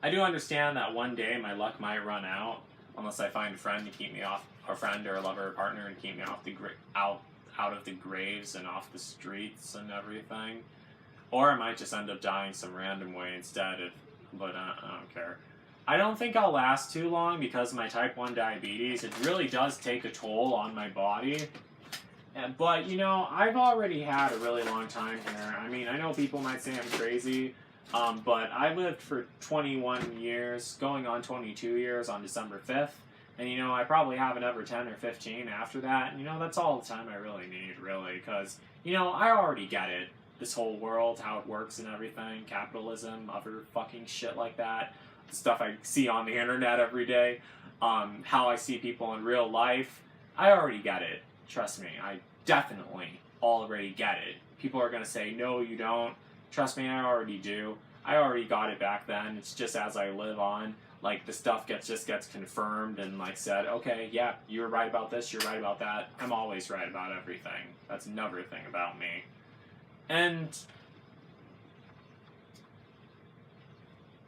I do understand that one day my luck might run out, unless I find a friend to keep me off, a friend or a lover or partner and keep me off the out of the graves and off the streets and everything. Or I might just end up dying some random way instead, but I don't care. I don't think I'll last too long because of my type 1 diabetes. It really does take a toll on my body. But, you know, I've already had a really long time here. I mean, I know people might say I'm crazy, but I lived for 21 years, going on 22 years on December 5th. And, you know, I probably have another 10 or 15 after that. And, you know, that's all the time I really need, really. Because, you know, I already get it. This whole world, how it works and everything. Capitalism, other fucking shit like that. Stuff I see on the internet every day. How I see people in real life. I already get it. Trust me, I definitely already get it. People are going to say, no, you don't. Trust me, I already do. I already got it back then. It's just as I live on, like, the stuff just gets confirmed and, like, said, okay, yeah, you were right about this, you're right about that. I'm always right about everything. That's another thing about me. And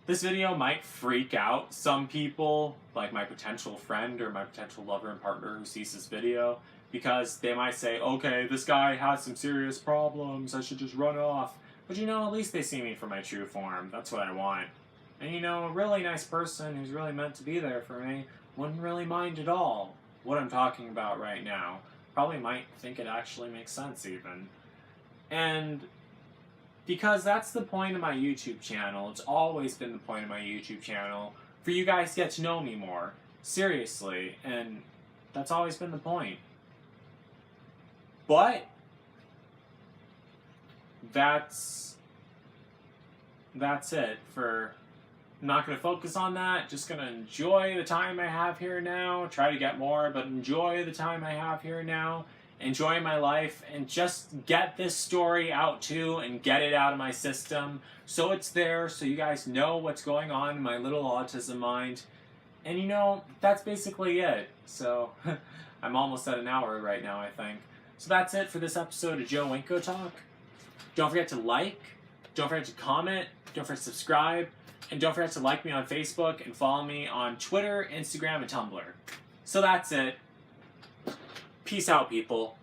this video might freak out some people, like my potential friend or my potential lover and partner who sees this video, because they might say, okay, this guy has some serious problems, I should just run off. But, you know, at least they see me for my true form. That's what I want. And, you know, a really nice person who's really meant to be there for me wouldn't really mind at all what I'm talking about right now. Probably might think it actually makes sense even. And because that's the point of my YouTube channel. It's always been the point of my YouTube channel, for you guys to get to know me more. Seriously. And that's always been the point. But that's it for... I'm not going to focus on that. Just going to enjoy the time I have here now. Try to get more, but enjoy the time I have here now. Enjoy my life, and just get this story out too, and get it out of my system. So it's there, so you guys know what's going on in my little autism mind. And, you know, that's basically it. So, I'm almost at an hour right now, I think. So that's it for this episode of Joe Winko Talk. Don't forget to like, don't forget to comment, don't forget to subscribe, and don't forget to like me on Facebook and follow me on Twitter, Instagram, and Tumblr. So that's it. Peace out, people.